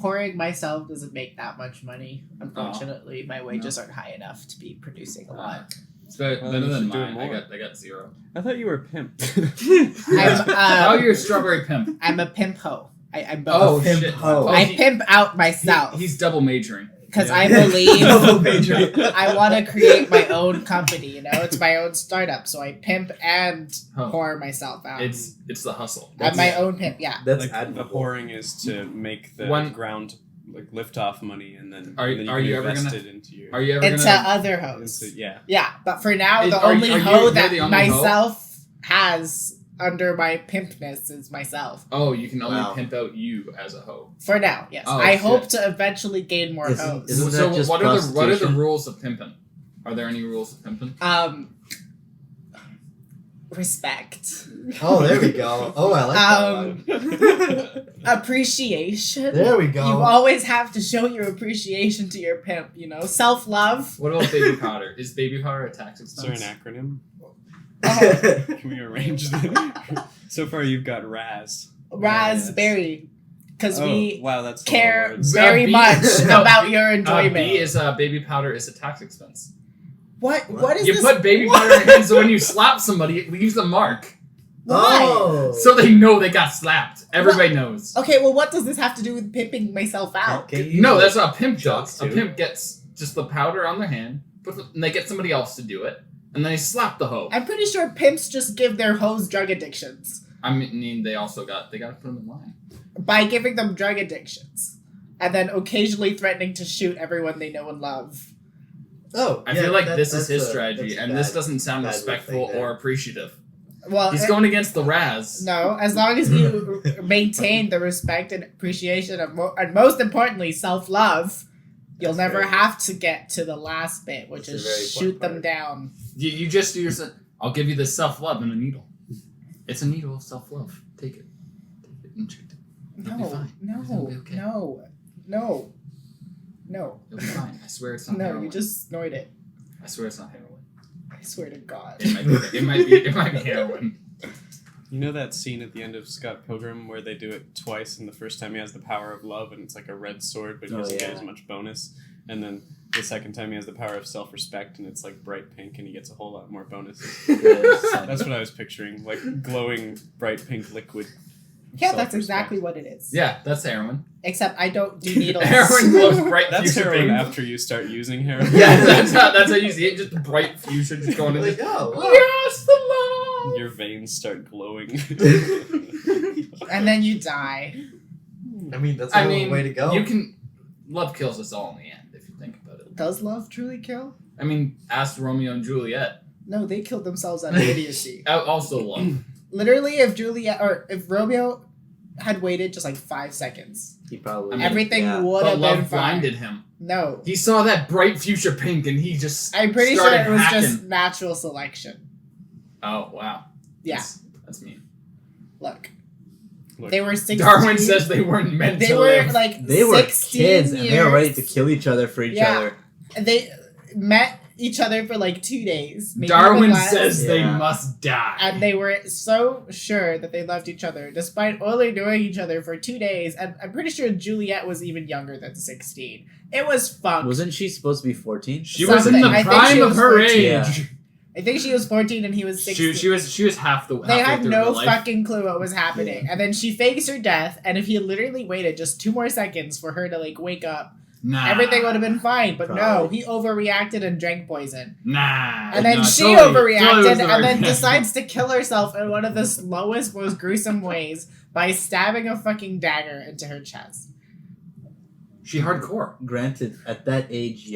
pouring myself doesn't make that much money. Unfortunately, my wages aren't high enough to be producing a lot. It's better than mine. I got 0. I thought you were a pimp. How are you a strawberry pimp? I'm a pimp hoe. I'm both. Oh, pimp shit. hoe. I pimp out myself. He's double majoring. Because I believe I want to create my own company, you know? It's my own startup. So I pimp and whore myself out. It's the hustle. I'm my own pimp, yeah. That's like the whoring is to make the ground like lift off money and then are you ever gonna into other hoes. Yeah, but for now the only hoe that myself has under my pimpness is myself. Oh, you can only pimp out you as a hoe. For now, yes. I hope to eventually gain more hoes. So what are the rules of pimping? Are there any rules of pimping? Respect. Oh, there we go. Oh, I like that one. Appreciation. There we go. You always have to show your appreciation to your pimp, you know? Self-love. What about baby powder? Is baby powder a tax expense? Is there an acronym? Can we arrange that? So far you've got Raz. Raspberry. Because we that's care very much about your enjoyment. B is baby powder is a tax expense. What is you this? You put baby powder in your hand so when you slap somebody, it leaves a mark. Why? Oh. So they know they got slapped. Everybody knows. Okay, well, what does this have to do with pimping myself out? No, that's not a pimp job. A pimp gets just the powder on their hand, and they get somebody else to do it, and then they slap the hoe. I'm pretty sure pimps just give their hoes drug addictions. I mean, they got to put them in line. By giving them drug addictions. And then occasionally threatening to shoot everyone they know and love. Oh, I feel like this is his strategy, and this doesn't sound respectful or appreciative. Well, he's going against the Raz. No, as long as you maintain the respect and appreciation of, and most importantly, self-love, you'll never have to get to the last bit, which is shoot them down. You just do yourself. I'll give you this self-love and a needle. It's a needle of self-love. Take it. Inject it. No. You'll be fine. I swear it's not heroin. No, you just snort it. I swear it's not heroin. I swear to God. It might be heroin. You know that scene at the end of Scott Pilgrim where they do it twice, and the first time he has the power of love and it's like a red sword, but he doesn't get as much bonus. And then the second time he has the power of self-respect and it's like bright pink and he gets a whole lot more bonuses. That's what I was picturing, like glowing bright pink liquid. Yeah, that's exactly what it is. Yeah, that's heroin. Except I don't do needles. Heroin glows bright that's fuchsia heroin pink. after you start using heroin. Yeah, that's how you see it. Just bright fuchsia just going in. Like, yes, the love. Your veins start glowing. And then you die. I mean, that's a way to go. Love kills us all in the end, if you think about it. Does love truly kill? I mean, ask Romeo and Juliet. No, they killed themselves out of idiocy. Also love. Literally, if Romeo had waited just like 5 seconds, he probably everything would have been fine. Love blinded him. No, he saw that bright fuchsia pink, and he just. I'm pretty sure it was just natural selection. Oh wow! Yeah, that's mean. Look. They were 16. Darwin says they weren't meant to live. They were kids, and they were ready to kill each other for each other. They met each other for like 2 days. Darwin says they must die. And they were so sure that they loved each other, despite only knowing each other for 2 days. And I'm pretty sure Juliet was even younger than 16. It was fun. Wasn't she supposed to be 14? She was in the prime of her age. Yeah. I think she was 14 and he was 16. She was half the. They had no fucking clue what was happening, and then she fakes her death. And if he literally waited just 2 more seconds for her to like wake up, everything would have been fine. But no, he overreacted and drank poison. And then she overreacted and then decides to kill herself in one of the slowest, most gruesome ways by stabbing a fucking dagger into her chest. She hardcore. Granted, at that age,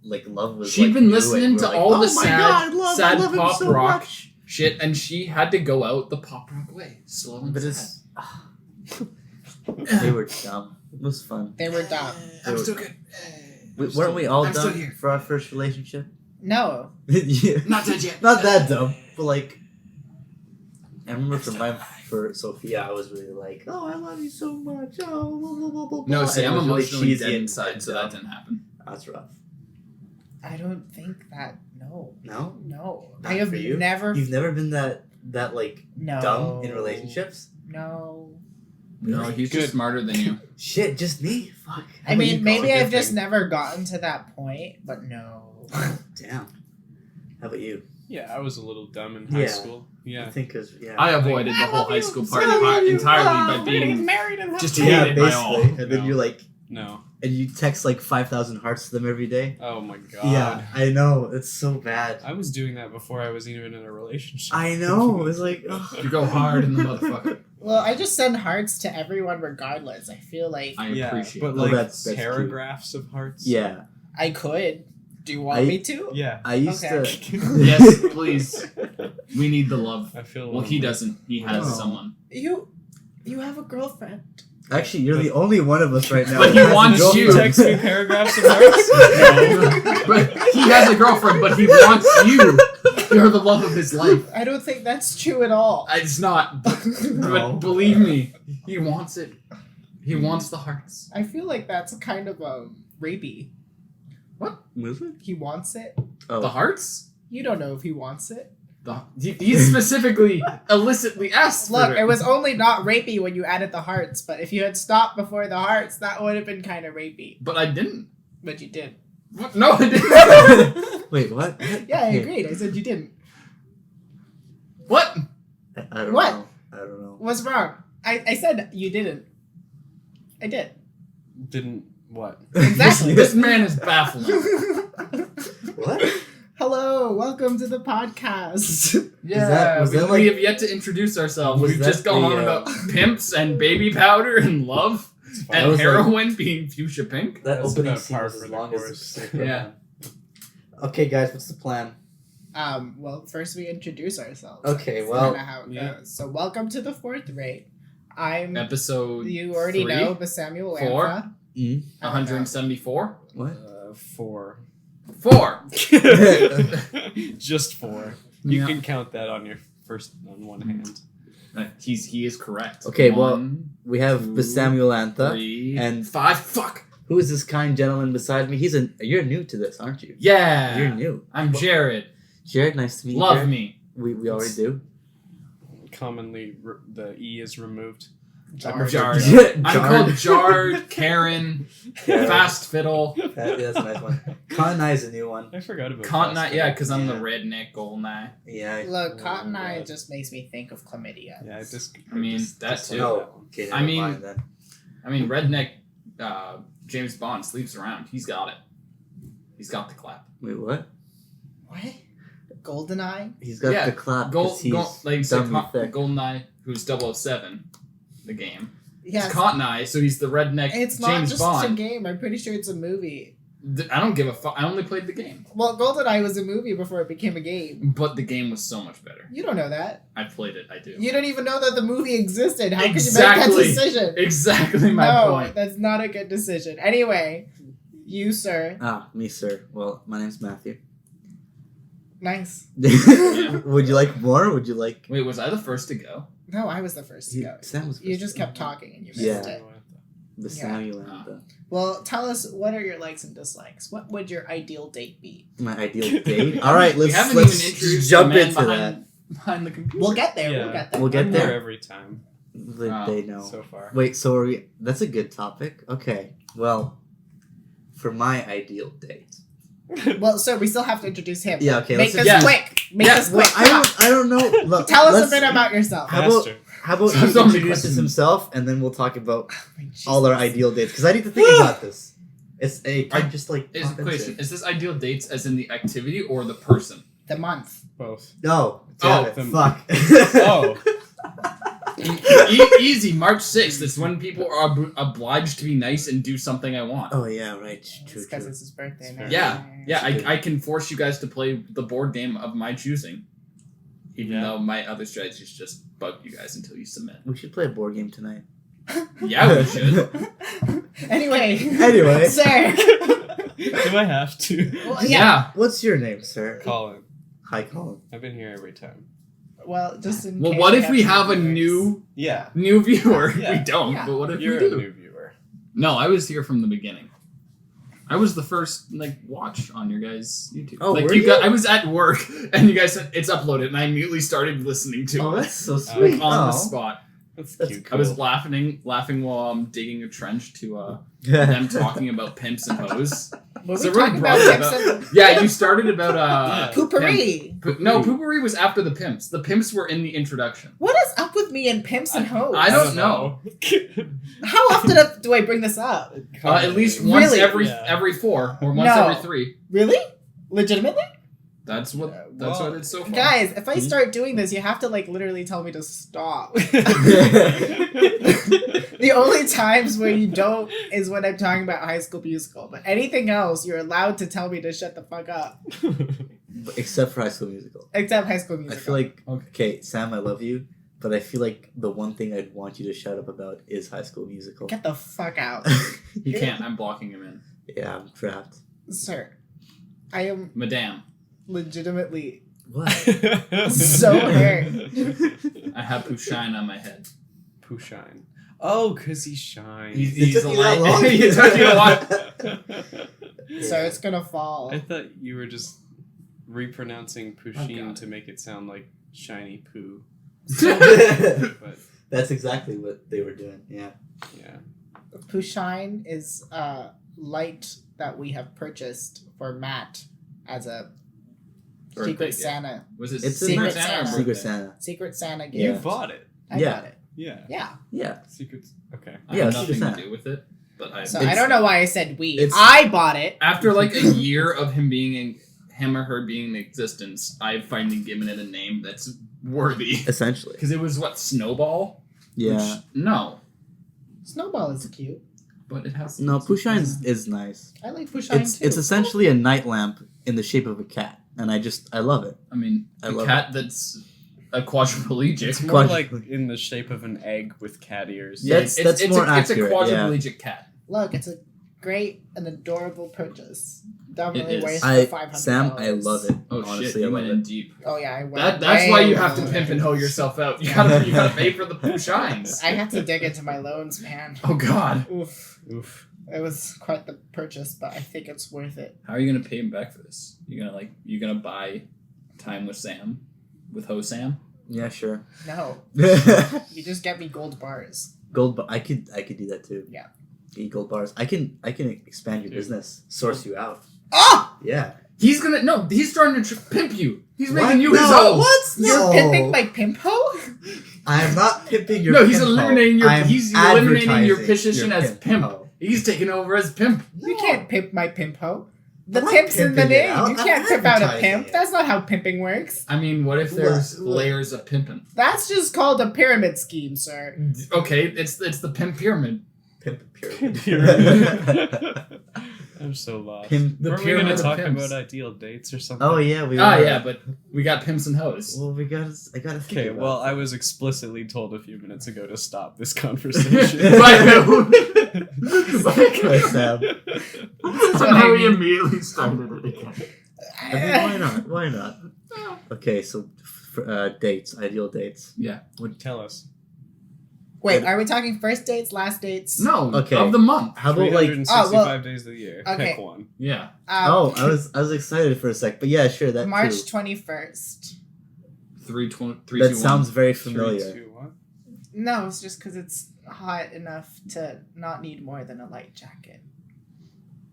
like love was. She'd been listening to all the sad pop rock shit, and she had to go out the pop rock way, slow and sad. They were dumb. It was fun. They were dumb. I'm still good. Weren't we all dumb for our first relationship? No. Not dead yet. Not that dumb, but like. I remember for Sophia, I was really like, "Oh, I love you so much." Oh, blah, blah, blah, blah. No, see, I'm emotionally really dead inside, so that didn't happen. That's rough. I don't think that. No. No. No. Not I have for you? never. You've never been that like dumb in relationships. No. No, he's just smarter than you. Shit, just me? Fuck. I mean, maybe I've just thing. never gotten to that point, but no. Damn. How about you? Yeah, I was a little dumb in high school. I Yeah. think because I avoided the whole high school part entirely by being married and just yeah, hated by all. basically. And then No. you're like, No. and you text like 5,000 hearts to them every day. Oh my god. Yeah, I know. It's so bad. I was doing that before I was even in a relationship. I know. It's like, ugh. You go hard in the motherfucker. Well, I just send hearts to everyone regardless. I feel like I yeah, appreciate but it. like that's cute. paragraphs of hearts. Yeah. I could. Do you want me to? Yeah. I used Okay. to. Yes, please. We need the love. I feel. Well, he doesn't. He has Oh. someone. You have a girlfriend. Actually, you're the only one of us right now. But he who has a wants Does he you. girlfriend. text me paragraphs of hearts? No. But he has a girlfriend, but he wants you. You're the love of his life. I don't think that's true at all. It's not. But No. believe me, he wants it. He wants the hearts. I feel like that's kind of rapey. Was it? He wants it. Oh. The hearts? You don't know if he wants it. He specifically illicitly asked Look, for it was only not rapey when you added the hearts, but if you had stopped before the hearts, that would have been kind of rapey. But I didn't. But you did. What? No, I didn't. Wait, what? Yeah, I agreed. I said you didn't. What? I don't What? know. I don't know. What's wrong? I said you didn't. I did. Didn't what? Exactly. This man is baffling. What? Hello, welcome to the podcast. Yeah, was that we like- have yet to introduce ourselves. Was We've that just gone the, on about pimps and baby powder and love That and was heroin being fuchsia pink. That That's opening about scene par was for as the long as course. the Yeah. Okay, guys, what's the plan? Well, first we introduce ourselves. Okay, That's well, kinda how it yeah. goes. So welcome to the fourth rate. I'm. Episode You already 3, know Bassamuelantha. 4, Mm. 174. What? 4. 4. Just 4. You Yeah. can count that on one hand. He is correct. Okay, well, 1, We have 2, Bassamuelantha. 3, and- 5. Fuck. Who is this kind gentleman beside me? You're new to this, aren't you? Yeah. You're new. I'm Jared. Jared, nice to meet you. Love Jared. me. We already do. Commonly, the E is removed. Jar. Jar. Jar. I'm called Jard, Karen, Fast Fiddle. That's a nice one. Cotton Eye is a new one. I forgot about Cotton Eye, Fast yeah, Fiddle. because I'm the Yeah. redneck golden eye. Yeah. Look, Oh Cotton my Eye God. just makes me think of chlamydia. Yeah, I mean, that like too. No. that one. Okay, I never mean- mind then. I mean, redneck James Bond sleeps around. He's got it. He's got the clap. Wait, what? What? Golden Eye? He's got Yeah, the clap because he's like you said, dummy thick. Golden Eye, who's 007, the game. Yes. It's Cotton Eye, so he's the redneck It's not James just Bond. a game. I'm pretty sure it's a movie. I don't give a fuck. I only played the game, Well, Golden Eye was a movie before it became a game. but the game was so much better. You don't know that. I played it. I do. You don't even know that the movie existed. How Exactly. could you make that decision? Exactly my No, point. that's not a good decision. Anyway, you, sir. Ah, me, sir. Well, my name's Matthew. Nice. Would you like more? Would you like? Wait, was I the first to go? No, I was the first to go. Sam was You first just to go. kept talking and you missed Yeah. it. Bassamuelantha. Well, tell us, what are your likes and dislikes? What would your ideal date be? My ideal date. All right, We let's haven't let's even introduced jump the man into behind the computer. We'll get there. Yeah. We'll get there. We'll get I'm there. there every time that. They know. so far. Wait, so are we? That's a good topic. Okay, well, for my ideal date. Well, so we still have to introduce him. Yeah, okay, Make let's- this yeah. quick. Make Yeah, this Well, quick. Come on. I don't know. Look, Tell us a let's- bit about yourself. How about- Faster. How about So he somebody introduces just- himself, and then we'll talk about Jesus. all our ideal dates because I need to think about this. It's a kind of just like Is, pop into question, it. is this ideal dates as in the activity or the person? The month. Both. No, damn Oh, it, the- fuck. Oh, Easy, March 6th. That's when people are obliged to be nice and do something I want. Oh yeah, right. True, It's because true. it's his birthday. It's now. fair. Yeah, I can force you guys to play the board game of my choosing. Even Yeah. though my other strategies just bug you guys until you submit. We should play a board game tonight. Yeah, we should. Anyway. Anyway. Sir. do I have to? Well, Yeah. What's your name, sir? Colin, Hi, Colin. I've been here every time. Well, just in Well, case what if we some have a viewers. Yeah, new viewer? Yeah. We don't, Yeah. but what if you're we a do? new viewer. No, I was here from the beginning. I was the first watch on your guys' YouTube. Oh, were you you? got, I was at work and you guys said it's uploaded and I immediately started listening to Oh, it that's so sweet. on the Oh. spot. That's cute. I was laughing while I'm digging a trench to them talking about pimps and hoes. Was So we really talking about broad pimps and Yeah, you started about poopery? No, poopery was after the pimps. The pimps were in the introduction. What is up with me and pimps and hoes? I don't know. How often do I bring this up? At least once Really? every 4 or once No. every 3. Really? Legitimately? That's what it's so far. Guys, if I start doing this, you have to like literally tell me to stop. The only times where you don't is when I'm talking about High School Musical. But anything else, you're allowed to tell me to shut the fuck up. Except for High School Musical. Except High School Musical. I feel like, okay, Sam, I love you, but I feel like the one thing I'd want you to shut up about is High School Musical. Get the fuck out. You can't. I'm blocking him in. Yeah, I'm trapped. Sir, I am Madame. legitimately What? so hurt. I have Pushine on my head. Pushine. Oh, because he shines. He's took a you that light. long? It took you a while. So it's gonna fall. I thought you were just repronouncing Pushine God. to make it sound like shiny poo. That's But exactly what they were doing, yeah. yeah. Pushine is light that we have purchased for Matt as a Birthday Secret gift. Santa. Was it It's Secret Secret Santa? or Santa. Secret birthday? Santa. Secret Santa gift. You Yeah. bought it. I Yeah. got it. Yeah. Yeah. Yeah. Secrets. Okay. I Yeah, have Secret nothing Santa. to do with it, but I. So It's- I don't know why I said we. it's- I bought it. After like a year of him or her being in existence, I've finally given it a name that's worthy. Essentially. Because it was what, Snowball? Yeah. Which, no, Snowball is cute. but it has. No, Pushine is nice. I like Pushine too. It's essentially a night lamp in the shape of a cat, and I love it. I mean, I a love cat that's a quadriplegic. It's more Quad- like in the shape of an egg with cat ears. Yeah. That's more It's a accurate, quadriplegic cat. Look, it's a great and adorable purchase. Definitely It is. worth the $500. Sam, I love it. Oh Honestly, shit, you I went love in it. deep. Oh yeah, I went. That's way why you have to over. pimp and hoe yourself out. You gotta pay for the Pushines. I had to dig into my loans, man. Oh god. Oof. Oof. It was quite the purchase, but I think it's worth it. How are you gonna pay him back for this? You gonna buy time with Sam? With Ho Sam? Yeah, sure. No, you just get me gold bars. Gold bar. I could do that too. Yeah. Get gold bars. I can expand your Dude. business. Source you out. Oh! Yeah. He's trying to pimp you. He's making What? you his No, own. what? You're No. pimping my pimpo? I am not pimping your No, he's pimp eliminating hoe. your I'm he's eliminating your advertising position your as pimp. hoe. He's taking over as pimp. You can't pimp my pimpo. The I'm not pimp's in the pimping it name. out. You I'm can't pimp out a advertising pimp. it. That's not how pimping works. I mean, what if there's Look. layers of pimping? That's just called a pyramid scheme, sir. Okay, it's the pimp pyramid. Pimp pyramid. I'm so lost. Pimp. The Weren't we pyramid going of to talk pimps. about ideal dates or something? Oh yeah, we. Ah, were. yeah, but we got pimps and hoes. Well, I gotta think. Okay, about well, it. I was explicitly told a few minutes ago to stop this conversation. By who? Okay, Sam. Somehow he immediately started it again. I mean, why not? Why not? Okay, so dates, ideal dates. Yeah. Tell us. Wait, are we talking first dates, last dates? No. Okay. Of the month. How about like? 365 days of the year. Okay. Pick one. Yeah. Oh, I was excited for a sec, but yeah, sure, that March too. 21st. 3, 2, 3, That 2, sounds 1. very 3, familiar. 2, 1. No, it's just because it's hot enough to not need more than a light jacket.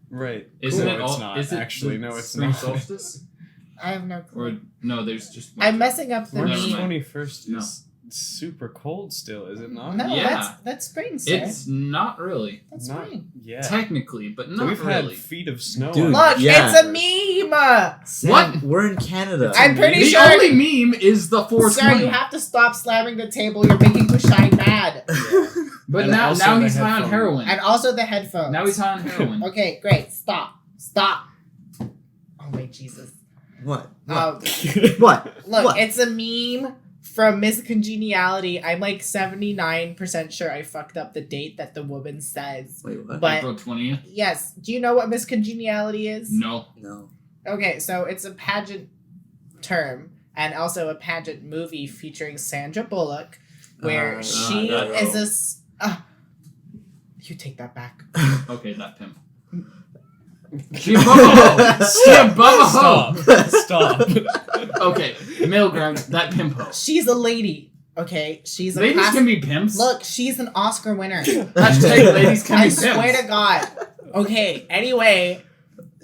Right. Isn't No, it it's all? not. Is it Actually, the no, it's spring not. solstice? I have no clue. Or no? There's just. I'm messing up the March Never meme. mind. 21st is super cold still, is it not? No, Yeah. that's spring, sir. It's not really. That's Not spring. yet. Technically, but not We've really. had feet of snow. Dude, on Look, this. yeah. it's a meme! Sam, What? We're in Canada. I'm pretty the sure. only meme is the 420. Sir, you have to stop slamming the table. You're making Pushine mad. But And now also the he's high on headphone. heroin. And also the headphones. Now he's high on heroin. Okay, great. Stop. Oh, wait, Jesus. What? Um, What? Look, What? it's a meme from Miss Congeniality. I'm like 79% sure I fucked up the date that the woman says. Wait, what? But April 20th. yes, do you know what Miss Congeniality is? No. No. Okay, so it's a pageant term and also a pageant movie featuring Sandra Bullock, where she no. is a. You take that back. Okay, that pimp. She above a hoe. She above a hoe. Stop. Stop. Okay, middle ground. That pimp hoe. She's a lady, Okay, she's a ladies can be pimps. Look, she's an Oscar winner. Hashtag ladies can be I pimps. swear to God. Okay, anyway,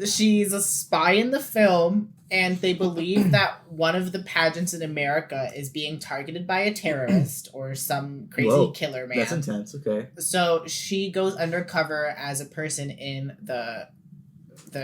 she's a spy in the film, and they believe that one of the pageants in America is being targeted by a terrorist or some crazy killer man. That's intense, okay. So she goes undercover as a person in the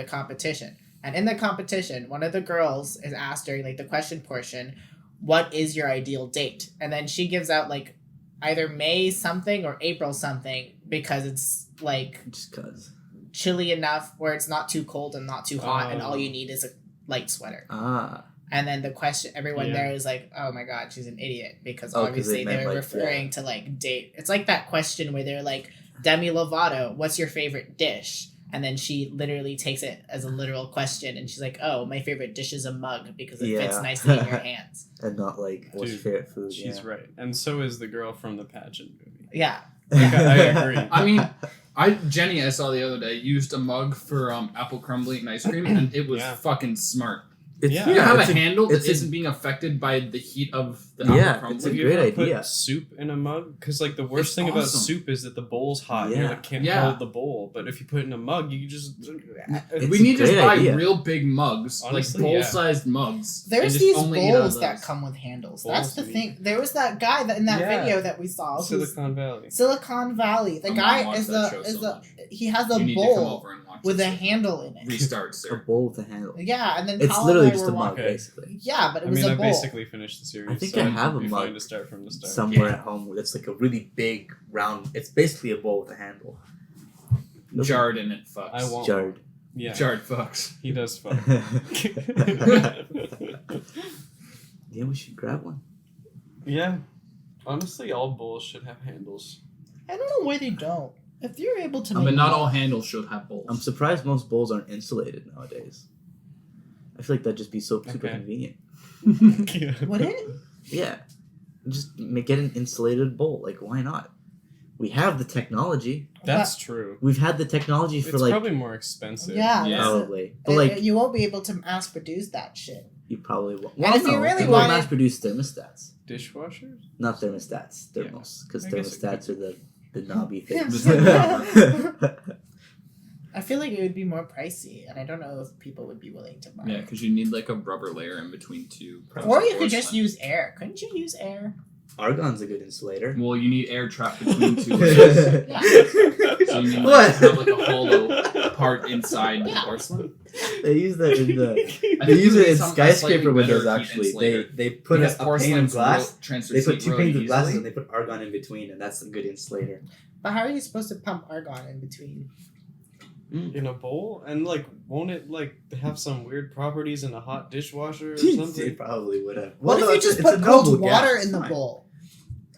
competition. And in the competition, one of the girls is asked during like the question portion, what is your ideal date? And then she gives out like either May something or April something because it's like just cause chilly enough where it's not too cold and not too hot and all you need is a light sweater. And then the question, everyone there is like, oh my God, she's an idiot because obviously they're like, referring to like date. It's like that question where they're like, Demi Lovato, what's your favorite dish? And then she literally takes it as a literal question, and she's like, "Oh, my favorite dish is a mug because it fits nicely in your hands." And not like, what's your favorite food? She's right, and so is the girl from the pageant movie. Yeah, I agree. I mean, Jenny I saw the other day used a mug for apple crumbly and ice cream, and it was fucking smart. You have a handle that isn't being affected by the heat of the apple crumbly. It's a great idea. Put soup in a mug? Because like the worst thing about soup is that the bowl's hot. Yeah. You like, can't hold the bowl. But if you put it in a mug, you can just... We need to buy real big mugs. Honestly, like bowl-sized mugs. There's these bowls that come with handles. That's the thing. There was that guy that in that video that we saw. Silicon Valley. Silicon Valley. The guy he has a bowl with a handle in it. Restart, sir. A bowl with a handle. Yeah, and then it's literally just a mug, basically. Yeah, but it was a bowl. I basically finished the series. I think I have a mug to start from the start. somewhere at home. It's like a really big round. It's basically a bowl with a handle. Jarred in it fucks. I won't. Jarred. Yeah. Jarred fucks. He does fuck. Yeah, we should grab one. Yeah. Honestly, all bowls should have handles. I don't know why they don't. If you're able to, but not all handles should have bowls. I'm surprised most bowls aren't insulated nowadays. I feel like that'd just be so super convenient. Would it? Yeah, just get an insulated bowl. Like, why not? We have the technology. That's true. We've had the technology for it's like probably more expensive. Yeah, probably. But like, you won't be able to mass produce that shit. You probably won't. Well, and if you really want mass produce thermostats, dishwashers, not thermostats, thermos, because thermostats are the knobby things. I feel like it would be more pricey, and I don't know if people would be willing to buy it. Yeah, because you need like a rubber layer in between two. Or you could just use air. Couldn't you use air? Argon's a good insulator. Well, you need air trapped between two layers. So you need to have like a hollow part inside the porcelain. They use that in they use it in skyscraper windows. Actually, they put a pane of glass. They put two panes of glass and they put argon in between, and that's a good insulator. But how are you supposed to pump argon in between? In a bowl? And like, won't it like have some weird properties in a hot dishwasher or something? It probably would have. What if you just put cold water in the bowl?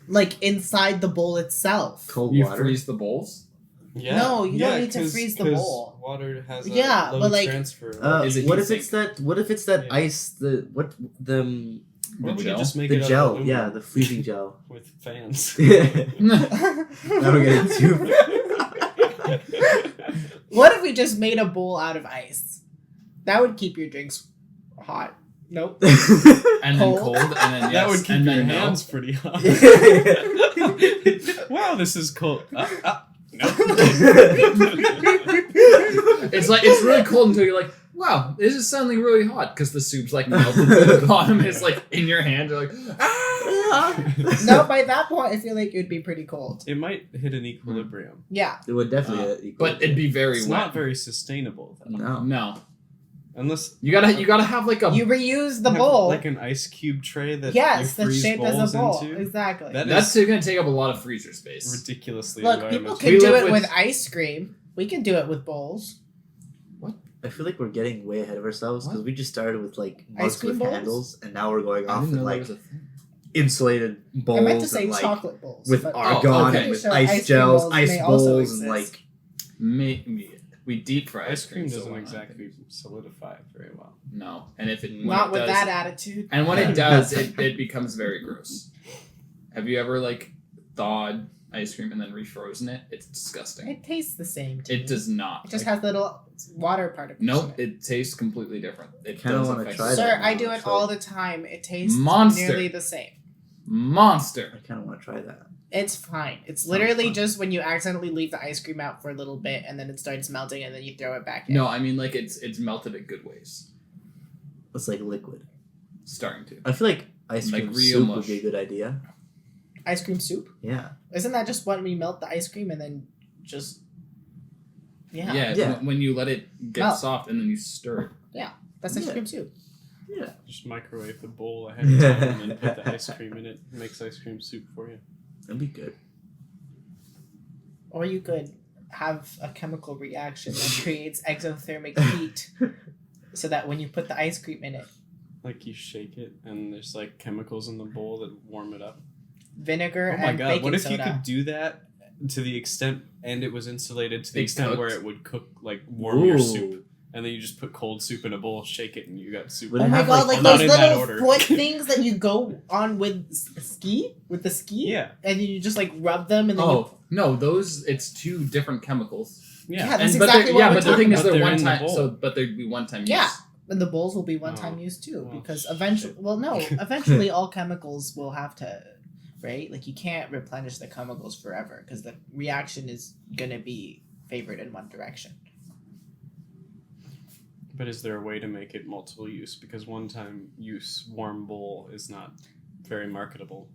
Like inside the bowl itself. Cold water. You freeze the bowls? Yeah. No, you don't need to freeze the bowl. Water has a but like, transfer. What if it's that ice? What we could just make the it gel? Yeah, the freezing gel with fans. Now we're getting too. What if we just made a bowl out of ice? That would keep your drinks hot. Nope. And then cold, and then that would keep your hands pretty hot. Wow, this is cold. No. It's really cold until you're like, wow, this is suddenly really hot because the soup's like melted to the bottom. It's like in your hand. You're like, ah. No, by that point, I feel like it would be pretty cold. It might hit an equilibrium. Yeah, it would definitely hit equilibrium. But it'd be very wet. Not very sustainable. Though. No. Unless you gotta have like a you reuse the bowl like an ice cube tray that that's shaped as a bowl into. Exactly. That's gonna take up a lot of freezer space. Ridiculously. Look, people can do it with ice cream. We can do it with bowls. What? I feel like we're getting way ahead of ourselves because we just started with like mugs with handles, and now we're going off in like insulated bowls. I meant to say and, like, chocolate bowls with argon and with ice gels, ice bowls, and like maybe. We deep fry ice cream doesn't exactly solidify very well. No, and if it not with that attitude. And when it does, it becomes very gross. Have you ever like thawed ice cream and then refrozen it? It's disgusting. It tastes the same. It does not. It just has little water particles. Nope, it tastes completely different. It kind of want to try that. Sir, I do it all the time. It tastes nearly the same. monster. I kind of want to try that. It's fine. It's literally just when you accidentally leave the ice cream out for a little bit and then it starts melting and then you throw it back in. No, I mean like it's melted at good ways. It's like liquid. Starting to. I feel like ice cream like real soup mush. would be a good idea. Ice cream soup? Yeah. Isn't that just when we melt the ice cream and then just... Yeah. When you let it get soft and then you stir it. Yeah. That's ice cream soup. Yeah. Just microwave the bowl ahead of time and then put the ice cream in it. It makes ice cream soup for you. That'd be good. Or you could have a chemical reaction that creates exothermic heat so that when you put the ice cream in it... Like you shake it and there's like chemicals in the bowl that warm it up. Vinegar and Oh my god, baking what if soda. you could do that to the extent, and it was insulated to the extent where it would cook, like warm your soup. And then you just put cold soup in a bowl, shake it, and you got soup. Oh my god, like those little foot things that you go on with the ski? Yeah. And then you just like rub them and then no, those, it's two different chemicals. Yeah, that's exactly what we're but the thing is about. they're They're one in the time, bowl. but they'd be one time use. Yeah. And the bowls will be one-time use too, because eventually, eventually all chemicals will have to, right? Like you can't replenish the chemicals forever because the reaction is gonna be favored in one direction. But is there a way to make it multiple use? Because one-time use warm bowl is not very marketable.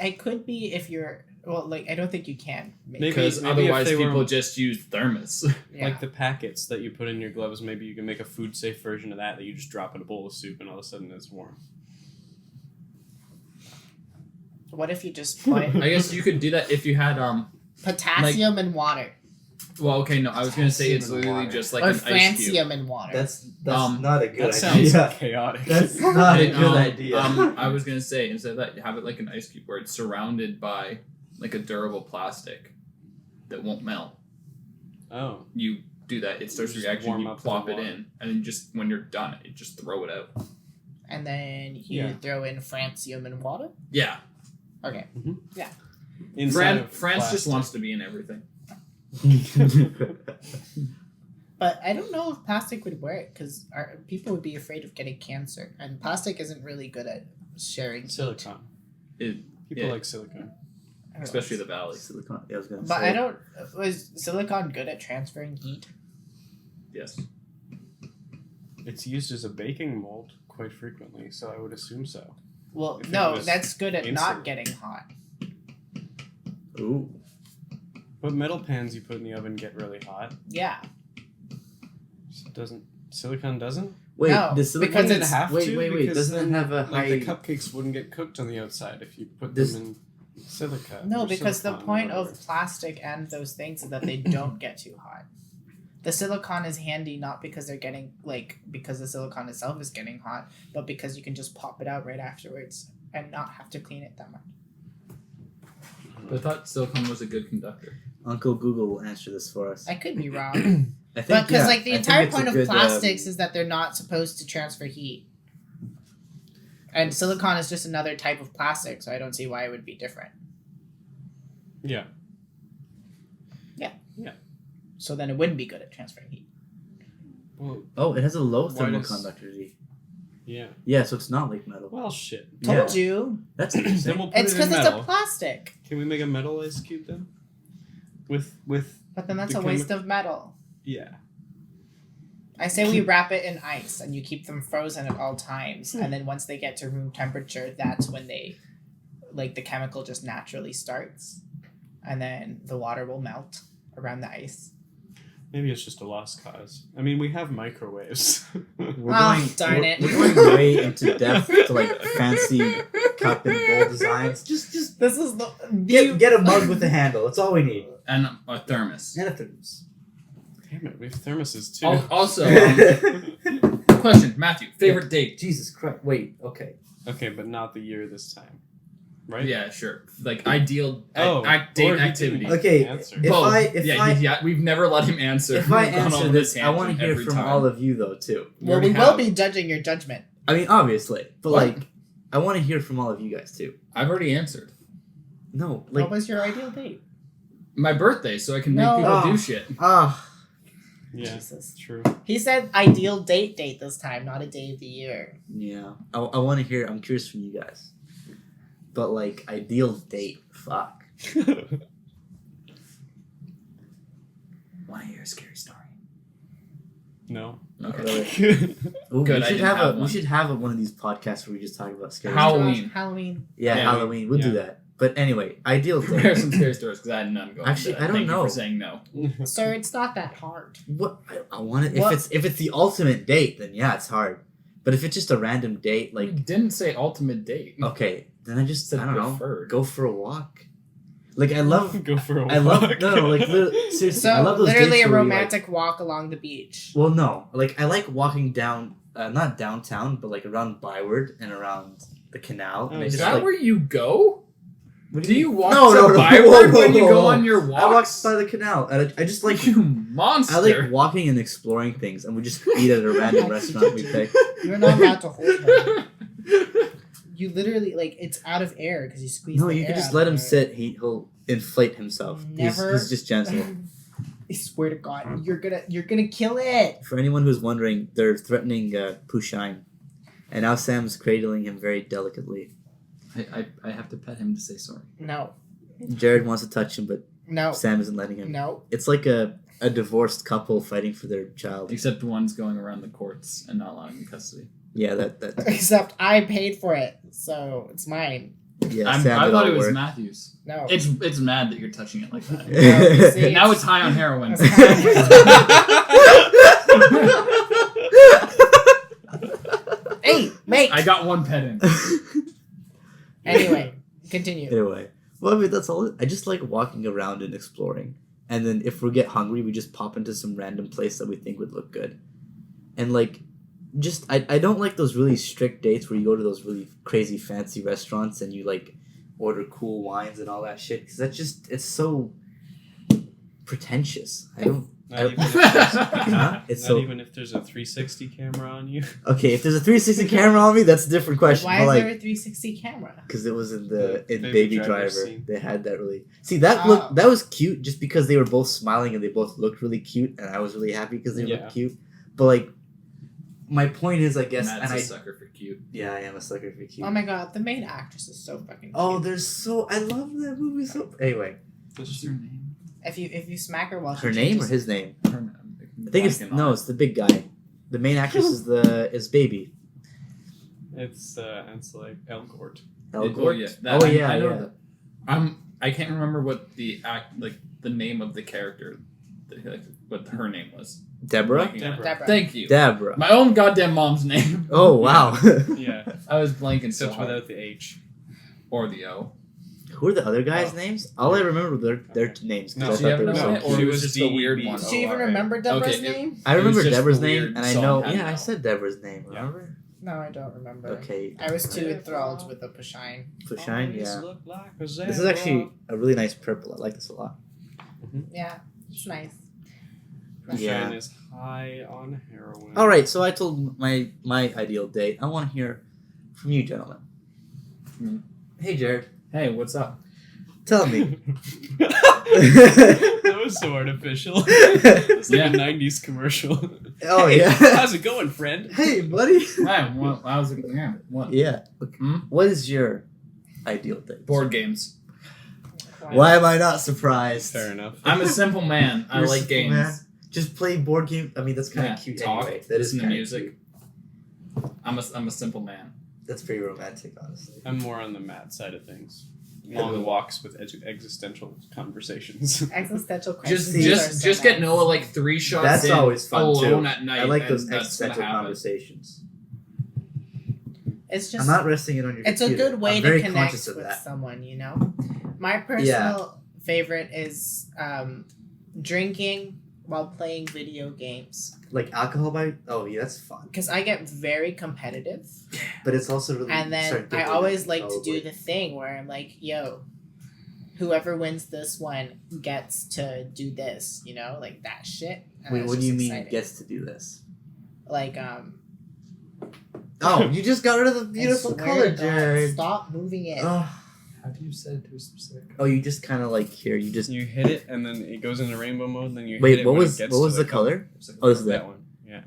It could be if you're I don't think you can. Because otherwise people just use thermos. Yeah. Like the packets that you put in your gloves, maybe you can make a food-safe version of that you just drop in a bowl of soup and all of a sudden it's warm. What if you just put I guess you could do that if you had potassium and water. Well, okay, no, I was gonna say it's literally just like or an ice cube. francium and water. That's not a good That idea. sounds chaotic. That's not a good idea. I was gonna say instead of that, you have it like an ice cube where it's surrounded by like a durable plastic that won't melt. Oh. You do that, it starts Just reaction, warm you up plop the it water. in, and then just when you're done, you just throw it out. And then you throw in francium and water? Yeah. Okay. Mm-hmm. Yeah. France just wants to be in everything. But I don't know if plastic would work because people would be afraid of getting cancer, and plastic isn't really good at sharing Silicon. People like silicon. Especially the valley. Silicon. Yeah, I was gonna But say. was silicon good at transferring heat? Yes. It's used as a baking mold quite frequently, so I would assume so. Well, If it no, was that's good at not insulated. getting hot. Ooh. But metal pans you put in the oven get really hot. Yeah. So silicon doesn't? Wait, No, does silicon because it's have wait, to, wait, wait. because Doesn't it have a high? Like the cupcakes wouldn't get cooked on the outside if you put This- them in silica. No, or because the silicon or point whatever. of plastic and those things is that they don't get too hot. The silicon is handy not because they're getting because the silicon itself is getting hot, but because you can just pop it out right afterwards and not have to clean it that much. I thought silicone was a good conductor. Uncle Google will answer this for us. I could be wrong. I think, But because the I think entire it's a point of good, plastics is that they're not supposed to transfer heat. And silicon is just another type of plastic, so I don't see why it would be different. Yeah. So then it wouldn't be good at transferring heat. Well, Oh, it has a low Why thermal does- conductivity. yeah. Yeah, so it's not like metal. Well, shit. Told you. That's Then interesting. we'll put It's it in because it's metal. a plastic. Can we make a metal ice cube then? With But then that's The a waste of metal. yeah. I say we wrap it in ice and you keep them frozen at all times. And then once they get to room temperature, that's when the chemical just naturally starts. And then the water will melt around the ice. Maybe it's just a lost cause. I mean, we have microwaves. Darn it. We're going way into depth to like fancy cup and bowl designs. Just This is the get a mug with a handle. That's all we need. And a thermos. And a thermos. Damn it, we have thermoses too. Also, question, Matthew, favorite date? Jesus Christ. Wait, okay. Okay, but not the year this time. Right? Yeah, sure. Like ideal date or he activity. didn't Okay, answer. if We've never let him answer. If I We've gone answer on this, I tangent want to hear every from time. all of you though too. Well, we will be judging your judgment. I mean, obviously, but What? like, I want to hear from all of you guys too. I've already answered. No, What like, was your ideal date? My birthday, so I can No. make people Oh. do shit. Yeah, Jesus. true. He said ideal date this time, not a day of the year. yeah. I want to hear. I'm curious from you guys. But like ideal date, fuck. Want to hear a scary story? No. Okay. Ooh, we should have one of these podcasts where we just talk about scary Halloween. Yeah, Halloween. We'll do that. But anyway, ideal date. There are some scary stories because I had none going. Actually, I don't know. You for saying no. Sir, it's not that hard. What I want it if it's the ultimate date, then yeah, it's hard. But if it's just a random date, like you didn't say ultimate date. Okay, then I don't preferred. know. Go for a walk. Like I love go for a walk. I love like seriously. So I love those literally dates a where romantic walk along the beach. Well, no, like I like walking down, not downtown, but like around Byward and around the canal. Oh, and is just, that like, where you go? Do you walk to Byward when you go on your walks? I walk by the canal, and I just like you monster. I like walking and exploring things, and we just eat at a random restaurant we pick. You're not allowed to hold her. You literally it's out of air because you squeeze. No, the you air can just out let of him it. sit. He'll inflate himself. Never. He's just gentle. I swear to God, you're gonna kill it. For anyone who's wondering, they're threatening Pushine, and now Sam's cradling him very delicately. I have to pet him to say sorry. No. Jared wants to touch him, but No. Sam isn't letting him. No. It's like a divorced couple fighting for their child. Except one's going around the courts and not allowing custody. Yeah, that. Except I paid for it, so it's mine. Yeah, I Sam thought it was Matthew's. No. It's mad that you're touching it like that. No, see, now it's high on heroin. Hey, mate. I got one pet in. Anyway, continue. Anyway, well, I mean that's all. I just like walking around and exploring, and then if we get hungry, we just pop into some random place that we think would look good, and like. Just I don't like those really strict dates where you go to those really crazy fancy restaurants and you like order cool wines and all that shit because that's just it's so pretentious. Even if there's a 360 camera on you. Okay, if there's a 360 camera on me, that's a different question. Why is there a 360 camera? Because it was in Baby Driver. Scene. They had that really. See that look that was cute just because they were both smiling and they both looked really cute and I was really happy because they looked cute. But like. My point is, I guess, Matt's a sucker for cute. Yeah, I am a sucker for cute. Oh my God, the main actress is so fucking cute. Oh, I love that movie so. Anyway, what's her name? If you smack her while her name or his name? I think it's the big guy. The main actress is Baby. It's like Elgort. Elgort. Yeah. I know that. I can't remember what the name of the character, what her name was. Deborah. Thank you. Deborah. My own goddamn mom's name. Oh wow. Yeah. I was blanking except without the H or the O. Who are the other guys' names? All I remember were their names. No, she was just a weird one. Did she even remember Deborah's name? I remember Deborah's name, and I know. Yeah, I said Deborah's name. Remember? No, I don't remember. Okay. I was too enthralled with the Pushine. Pushine, yeah. This is actually a really nice purple. I like this a lot. Mm-hmm. Yeah, it's nice. Pushine is high on heroin. All right, so I told my ideal date. I want to hear from you, gentlemen. Hey, Jared. Hey, what's up? Tell me. That was so artificial. It's like a 90s commercial. Oh, yeah. How's it going, friend? Hey, buddy. Hey, how's it going? What? Yeah. What is your ideal date? Board games. Why am I not surprised? Fair enough. I'm a simple man. I like games. Man. Just play board games. I mean, that's kind of cute anyway. That is the music. Cute. I'm a simple man. That's pretty romantic, honestly. I'm more on the mad side of things. Long walks with existential conversations. Existential questions. Just get Noah like 3 shots. That's in always fun alone too. At night. I like those existential conversations. It's just. I'm not resting it on your. It's computer. a good way to connect with someone. You know, my personal favorite is drinking while playing video games. Like alcohol that's fun. Because I get very competitive. But it's also really. And then I always like to do the thing where I'm like, yo, whoever wins this one gets to do this, you know, like that shit. Wait, what do you mean gets to do this? Like, Oh, you just got rid of the beautiful color, Jared. Stop moving it. How do you set it to a specific color? Oh, you just kind of like here. You hit it, and then it goes into rainbow mode. And then you hit it. Wait, what was the color? Oh, this is that one. Yeah,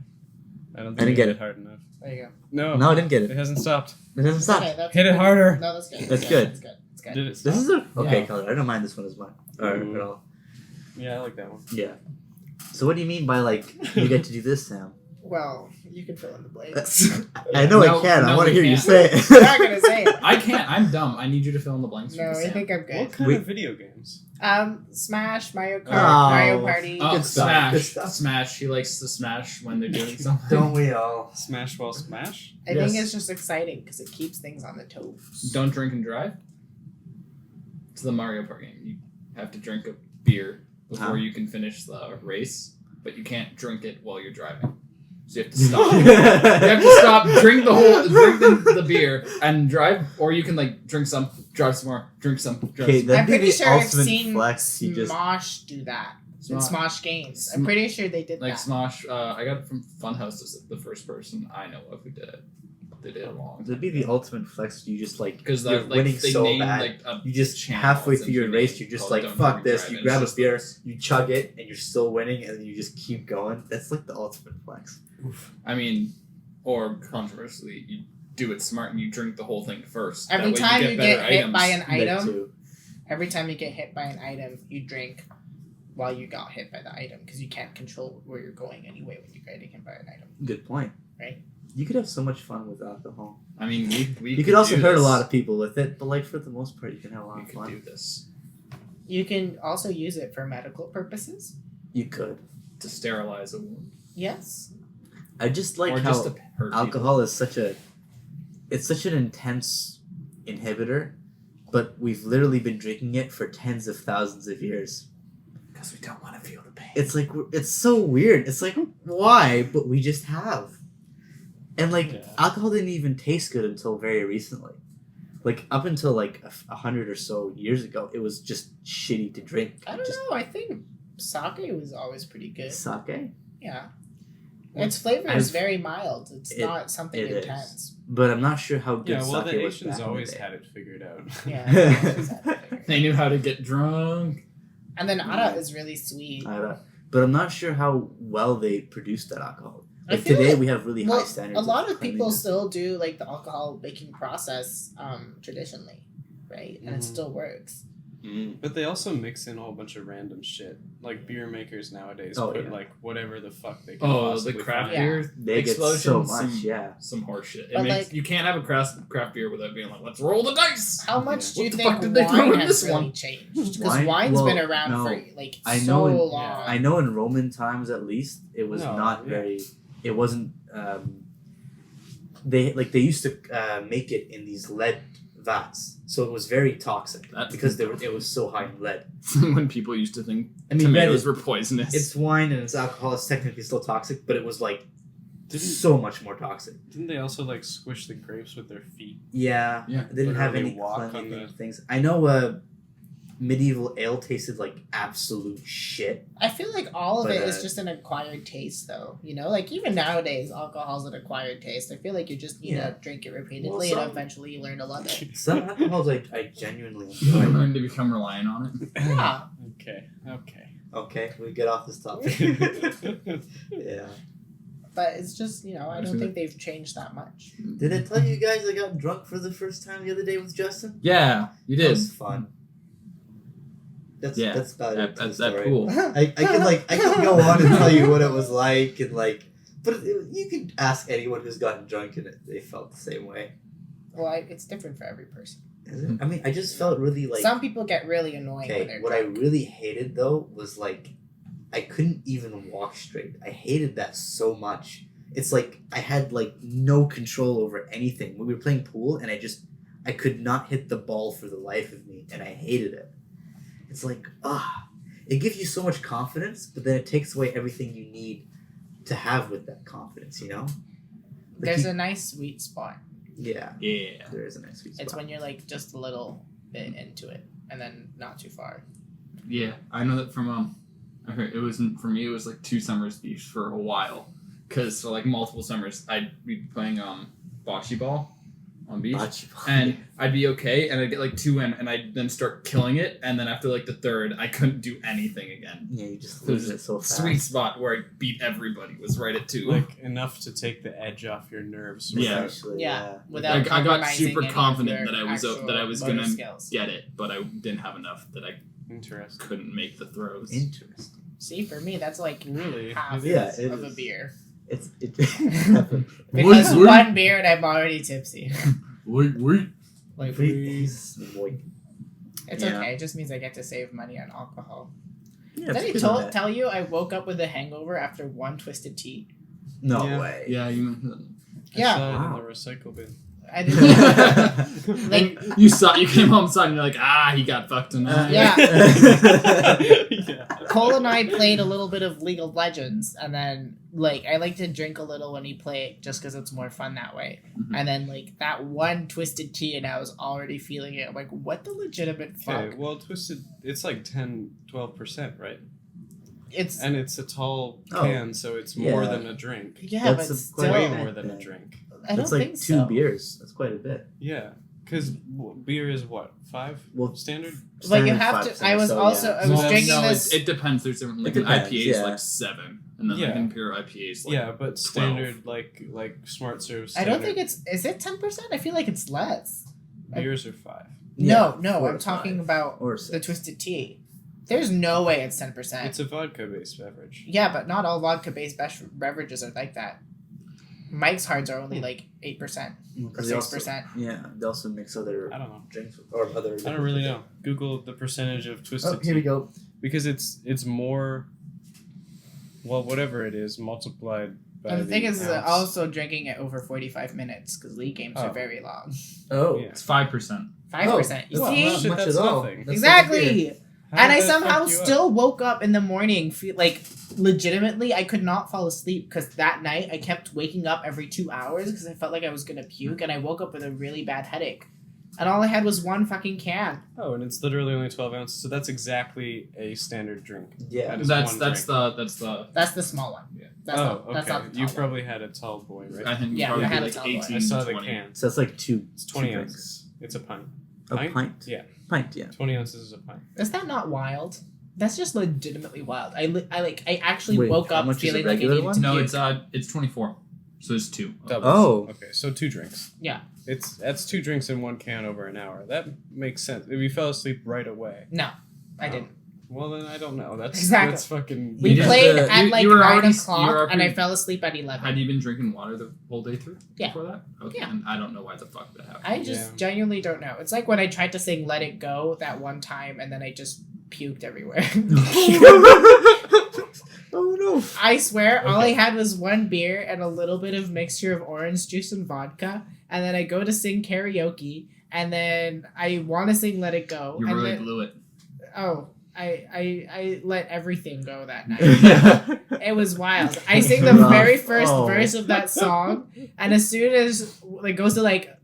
I didn't get it hard enough. There you go. No, I didn't get it. It hasn't stopped. It hasn't stopped. Okay, Hit it harder. No, that's good. That's good. That's good. That's good. Did it This stop? is okay Yeah. color. I don't mind this one as much. Or at all. Yeah, I like that one. Yeah. So what do you mean by you get to do this, Sam? Well, you can fill in the blanks. I know I can. I want to hear you say it. I'm not gonna say it. I can't. I'm dumb. I need you to fill in the blanks. No, for I Sam. think I'm good. What kind of video games? Smash, Mario Kart, Oh. Mario Party. Oh, Good stuff, good Smash. stuff. Smash. He likes to smash when they're doing something. Don't we all? Smash Ball Smash? I Yes. think it's just exciting because it keeps things on the toes. Don't drink and drive. It's the Mario Kart game. You have to drink a beer before you can finish the race, but you can't drink it while you're driving. So you have to stop. You have to stop, drink the beer, and drive, or you can drink some, drive some more, drink some, drive Okay, some. that'd I'm be pretty the sure I've ultimate seen flex. You just Smosh do that in Smosh games. I'm pretty sure they did that. Smosh. I got it from Funhouse. Is the first person I know of who did it. They did it long. that'd be the ultimate flex. You just Because you're winning they so named, bad. a You just channel halfway through your essentially race, you're just called like, Don't fuck Drink this. Drive, You and grab it's a beer, just you chug it, and you're still winning, and then you just keep going. That's like the ultimate flex. I mean, or controversially, you do it smart and you drink the whole thing first. Every That way time you better get hit items. by an That item, too. every time you get hit by an item, you drink while you got hit by the item because you can't control where you're going anyway when you're getting hit by an item. Good point. Right. You could have so much fun with alcohol. I mean, we You could also do hurt a this. lot of people with it, but for the most part, you can have a lot We of could fun. do this You can also use it for medical purposes. You could. to sterilize a wound. Yes. I just like or how just to hurt alcohol is such an intense inhibitor, but we've literally been drinking it for tens of thousands of years. because we don't want to feel the pain. It's it's so weird. It's why? But we just have. And alcohol didn't even taste good until very recently. Up until 100 or so years ago, it was just shitty to drink. I don't know. I think sake was always pretty good. Sake? Yeah. Its flavor is very mild. It's not something it is. intense. But I'm not sure how good Yeah, well, sake the was Asians back always in the day. had it figured out. Yeah. They knew how to get drunk. And then ara is really sweet. But I'm not sure how well they produce that alcohol. I feel Today like- we have really high Well, standards. a lot of people cleanliness. still do the alcohol making process traditionally, right? And it still works. But they also mix in a whole bunch of random shit. Beer makers nowadays put whatever the fuck they can Oh, the possibly craft find. beer They get explosion. so much, some horse shit. But, You can't have a craft beer without being let's roll the dice. How much do you What the think fuck did they throw wine in has this really one? changed? Because Wine? wine's Well, been around no. for I so know in- long. I know in Roman times at least it was No, not yeah. very. It wasn't. They used to make it in these lead vats, so it was very toxic because it was so high in lead. When people used to think I mean, tomatoes lead were poisonous. It's wine and it's alcohol. It's technically still toxic, but it was Didn't so much more toxic. didn't they also squish the grapes with their feet? Yeah, Yeah. they didn't have Literally any walk on cleanliness the- things. I know medieval ale tasted like absolute shit. I feel like all of But, it is just an acquired taste, though. Even nowadays, alcohol's an acquired taste. I feel like you just need to drink it repeatedly, Well, and eventually you learn to love it. Some alcohols I genuinely You enjoy. learn to become reliant on it. Yeah. Okay. Okay, we get off this topic. Yeah. But it's just, I don't think they've changed that much. Did I tell you guys I got drunk for the first time the other day with Justin? Yeah, you That did. was fun. That's about it. At to the that story. pool. I can go on and tell you what it was like but you can ask anyone who's gotten drunk and they felt the same way. Well, it's different for every person. Is it? I mean, I just felt really Some people get really annoying when they're what drunk. I really hated though was I couldn't even walk straight. I hated that so much. It's I had no control over anything. We were playing pool and I could not hit the ball for the life of me and I hated it. It's it gives you so much confidence, but then it takes away everything you need to have with that confidence, There's a nice sweet spot. Yeah. Yeah. There is a nice sweet spot. It's when you're just a little bit into it and then not too far. Yeah, I know that from I heard it was for me. It was 2 summers each for a while, because for multiple summers I'd be playing bocce ball, on beach. Bocce ball. And I'd be okay, and I'd get like 2 in, and I'd then start killing it, and then after like the third, I couldn't do anything again. Yeah, you just It was lose it so fast. sweet spot where I beat everybody was right at 2. Like enough to take the edge off your nerves. Yeah. Actually, Yeah. Without Like, I got compromising super any of confident your that I was actual gonna motor skills. get it, but I didn't have enough that I Interesting. couldn't make the throws. Interesting. See, for me, that's like Really? half Yeah, it of a is. beer. It's Because one beer and I'm already tipsy. Wait. Like, It's it's Yeah. okay. It just means I get to save money on alcohol. Yeah, Did I it's good on that. tell you I woke up with a hangover after one twisted tea? No Yeah. way. Yeah, you. I Yeah. saw it Wow. in the recycle bin. I didn't. Like, And you came home saw it and you're like, he got fucked tonight. Yeah. Yeah. Cole and I played a little bit of League of Legends, and then like I like to drink a little when we play, just because it's more fun that way. Mhm. And then like that one twisted tea, and I was already feeling it. I'm like, what the legitimate fuck? Okay, well, Twisted, it's like 10-12%, right? It's And it's a tall Oh. can, so it's more Yeah. than a drink. yeah, That's but a still, Way bit. more than a Yeah. drink. I don't That's like think 2 so. beers. That's quite a bit. Yeah, because beer is what, 5 Well, standard? Like you standard have 5%, to. I was so, also. yeah. I was Well, drinking no, this. It depends. There's different. Like It an depends, IPA is yeah. like 7, and then like Yeah. an Imperial IPA is like Yeah, but 12. standard like smart serve. I don't standard think it's. Is it 10%? I feel like it's less. beers are 5. No, Yeah, 4 I'm to talking 5. about Or the 6. twisted tea. There's no way it's 10%. It's a vodka-based beverage. Yeah, but not all vodka-based beverages are like that. Mike's Hards are only like 8% or 'Cause they also- 6%. Yeah, they also mix other I don't know. drinks or other. I don't really know. Google the percentage of twisted Oh, here we tea go. because it's more. Well, whatever it is, multiplied by And the thing is, ounce. also drinking it over 45 minutes because league games are Oh. very long. Oh, Yeah. It's 5%. 5%. You that's see? not Shit, much that's at all. nothing. That's like a beer. Exactly. How And did I that somehow fuck you up? still woke up in the morning, like legitimately, I could not fall asleep because that night I kept waking up every 2 hours because I felt like I was gonna puke, and I woke up with a really bad headache, and all I had was one fucking can. Oh, and it's literally only 12 ounces, so that's exactly a standard drink. Yeah. That is That's one that's drink. the. That's the small one. Yeah. That's Oh, not, that's okay. not the You tall probably had a tall boy, right? I think Yeah, probably I had a like tall one. 18. I saw the 20. can. So that's like 2. It's 20 two drinks. ounces. It's a pint. A Pint? pint. Yeah. Pint. Yeah. 20 ounces is a pint. Is that not wild? That's just legitimately wild. I actually Wait, woke how up much is a feeling like I regular needed one? to No, puke. it's 24. So it's 2. Double. Oh. Okay, so 2 drinks. Yeah. That's 2 drinks in 1 can over an hour. That makes sense. If you fell asleep right away. No, I didn't. Well, then I don't know. That's Exactly. That's fucking. We You did played the- at you- like you were 9 already- you o'clock, were and I already- fell asleep at 11. Had you been drinking water the whole day through? Yeah. Before that? Okay. Yeah. And I don't know why the fuck that happened. I just Yeah. genuinely don't know. It's like when I tried to sing "Let It Go" that one time, and then I just puked everywhere. Oh no. I swear, all I Okay. had was one beer and a little bit of mixture of orange juice and vodka, and then I go to sing karaoke, and then I want to sing "Let It Go," You and really then blew it. I let everything go that night. Yeah. It was wild. I sing the Rough. very first Oh. verse of that song, and as soon as it goes to like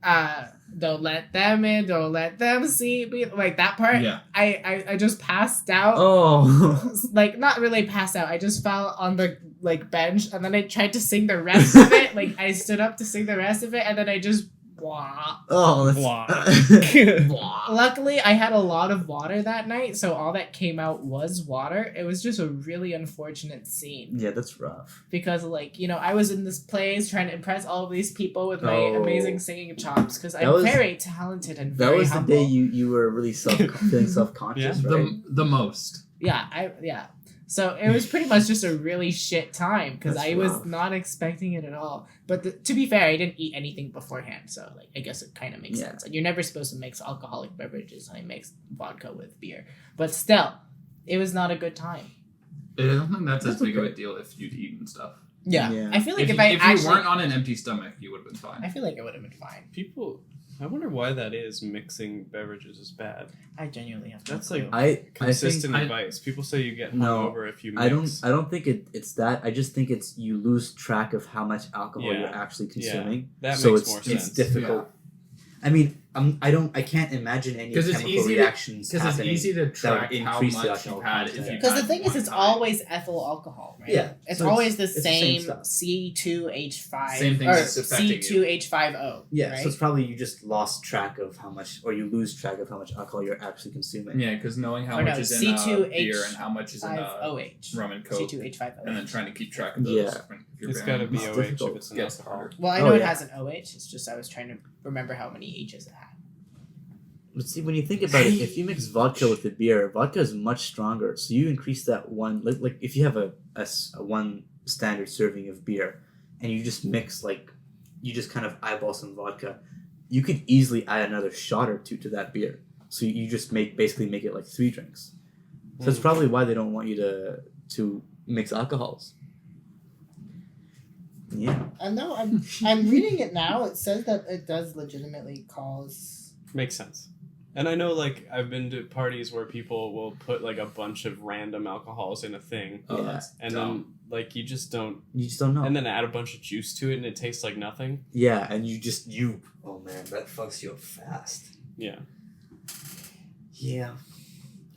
don't let them in, don't let them see me, like that part, Yeah. I just passed out. Oh. Like not really passed out. I just fell on the like bench, and then I tried to sing the rest of it. Like I stood up to sing the rest of it, and then I just blah. Oh. Blah. Luckily, I had a lot of water that night, so all that came out was water. It was just a really unfortunate scene Yeah, that's rough. because, like, you know, I was in this place trying to impress all of these people with my Oh. amazing singing chops because That I'm was- very talented and That very was humble. the day you were really feeling self-conscious, right? The most. Yeah. So it was pretty much just a really shit time because That's I was rough. not expecting it at all. But to be fair, I didn't eat anything beforehand, so like I guess it kind of makes Yeah. sense. Like you're never supposed to mix alcoholic beverages, and I mixed vodka with beer. But still, it was not a good time. I don't think that's as That's big of a okay. deal if you'd eaten stuff. Yeah. I feel like if if you actually, weren't on an empty stomach, you would have been fine. I feel like it would have been fine. People, I wonder why that is. Mixing beverages is bad. I genuinely have. No That's clue. like I consistent I- advice. People say you get No, hungover if you mix. I don't think it's that. I just think it's you lose track of how much alcohol Yeah. you're actually consuming. That so makes it's more it's sense. difficult. I mean, I can't imagine any chemical reactions because it's easy to track would how increase the much alcohol you've had content. if you Because the thing is, it's always ethyl alcohol, right? Yeah, It's so always the it's the same same stuff. C2H5 Same thing or that's affecting you. C2H5O. Yeah, right? so it's probably you just lost track of how much, or you lose track of how much alcohol you're actually consuming. Yeah, because knowing how Or much no, is in C2H5OH. beer and how much is in rum and coke, C2H5OH. and then trying to keep track of those. Yeah. When you're It's got to be It's OH difficult. if it's an Gets alcohol. harder. Well, I know it yeah. has an OH. It's just I was trying to remember how many H's it had. But see, when you think about it, if you mix vodka with the beer, vodka is much stronger. So you increase that one, like if you have a one standard serving of beer, and you just mix you just kind of eyeball some vodka, you could easily add another shot or two to that beer. So you just basically make it like 3 drinks. So that's probably why they don't want you to mix alcohols. Yeah. No, I'm reading it now. It says that it does legitimately cause. Makes sense. And I know, I've been to parties where people will put, a bunch of random alcohols in a thing. Oh, Yeah. that's And dumb. then, you just don't... You just don't know. And then add a bunch of juice to it and it tastes like nothing. Yeah, and oh man, that fucks you up fast. Yeah. Yeah.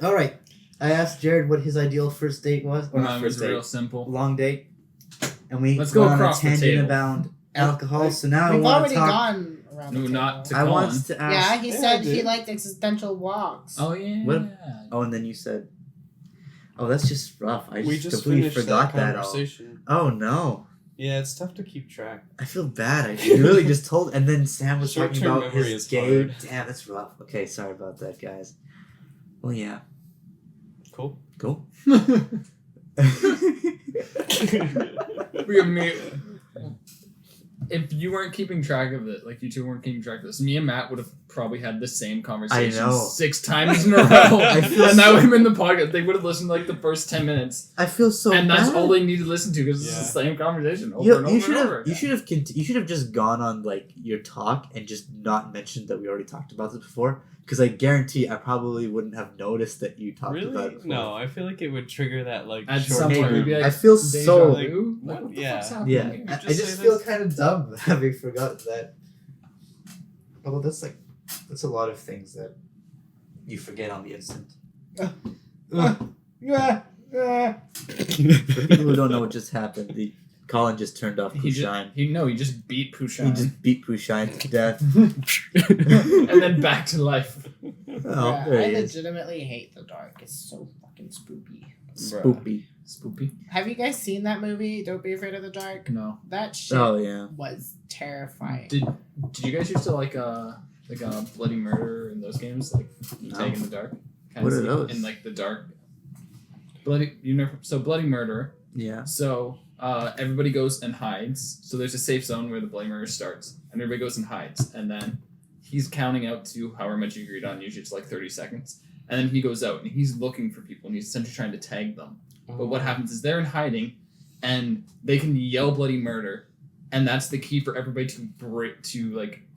All right. I asked Jared what his ideal first date was, or not Mine was first date, real simple. long date, and we Let's go went on a across the tangent table. about alcohol. So now I We've want already to talk. gone around the No, table. not to I Colin. wanted to ask. Yeah, he Yeah, said I he did. liked existential walks. Oh yeah. What? Oh, and then you said, "Oh, that's just rough." I We just just completely finished forgot that that. All. conversation. Oh no, Yeah, it's tough to keep track. I feel bad. I really just told, and then Sam was talking Short-term about memory his is gay. hard. Damn, that's rough. Okay, sorry about that, guys. Well, yeah, Cool. cool. If you weren't keeping track of it, you two weren't keeping track of this, me and Matt would have probably had the same conversation I know. 6 times in a row. I feel And that so- would have been the podcast. They would have listened to the first 10 minutes. I feel so and bad. that's all they need to listen to because it's Yeah. the same conversation over You, and you over should and over have you again. should have just gone on your talk and just not mentioned that we already talked about this before, because I guarantee I probably wouldn't have noticed that you talked about it Really? before. No, I feel like it would trigger that, At short some point, term. we'd be like, I feel deja so- vu? What? What the Yeah. fuck's happening Yeah, here? I just just say feel this? kind of dumb having forgotten that. Although that's a lot of things that you forget on the instant. For people who don't know what just happened, Colin just turned off He Pushine. he just beat He Pushine. just beat Pushine to death. and then back to life. Oh, Yeah, there I he is. legitimately hate the dark. It's so fucking spooky. Spoopy. Spoopy? Have you guys seen that movie? Don't Be Afraid of the Dark. No. That shit Oh yeah. was terrifying. Did you guys used to like Bloody Murder in those games? No. Take in the Dark? Kind What of are those? in the dark. Bloody Murder. Yeah. So everybody goes and hides. So there's a safe zone where the Bloody Murder starts, and everybody goes and hides, and then he's counting out to however much you agreed on. Usually it's 30 seconds, and then he goes out and he's looking for people, and he's essentially trying to tag them. But what happens is they're in hiding, and they can yell Bloody Murder, and that's the key for everybody to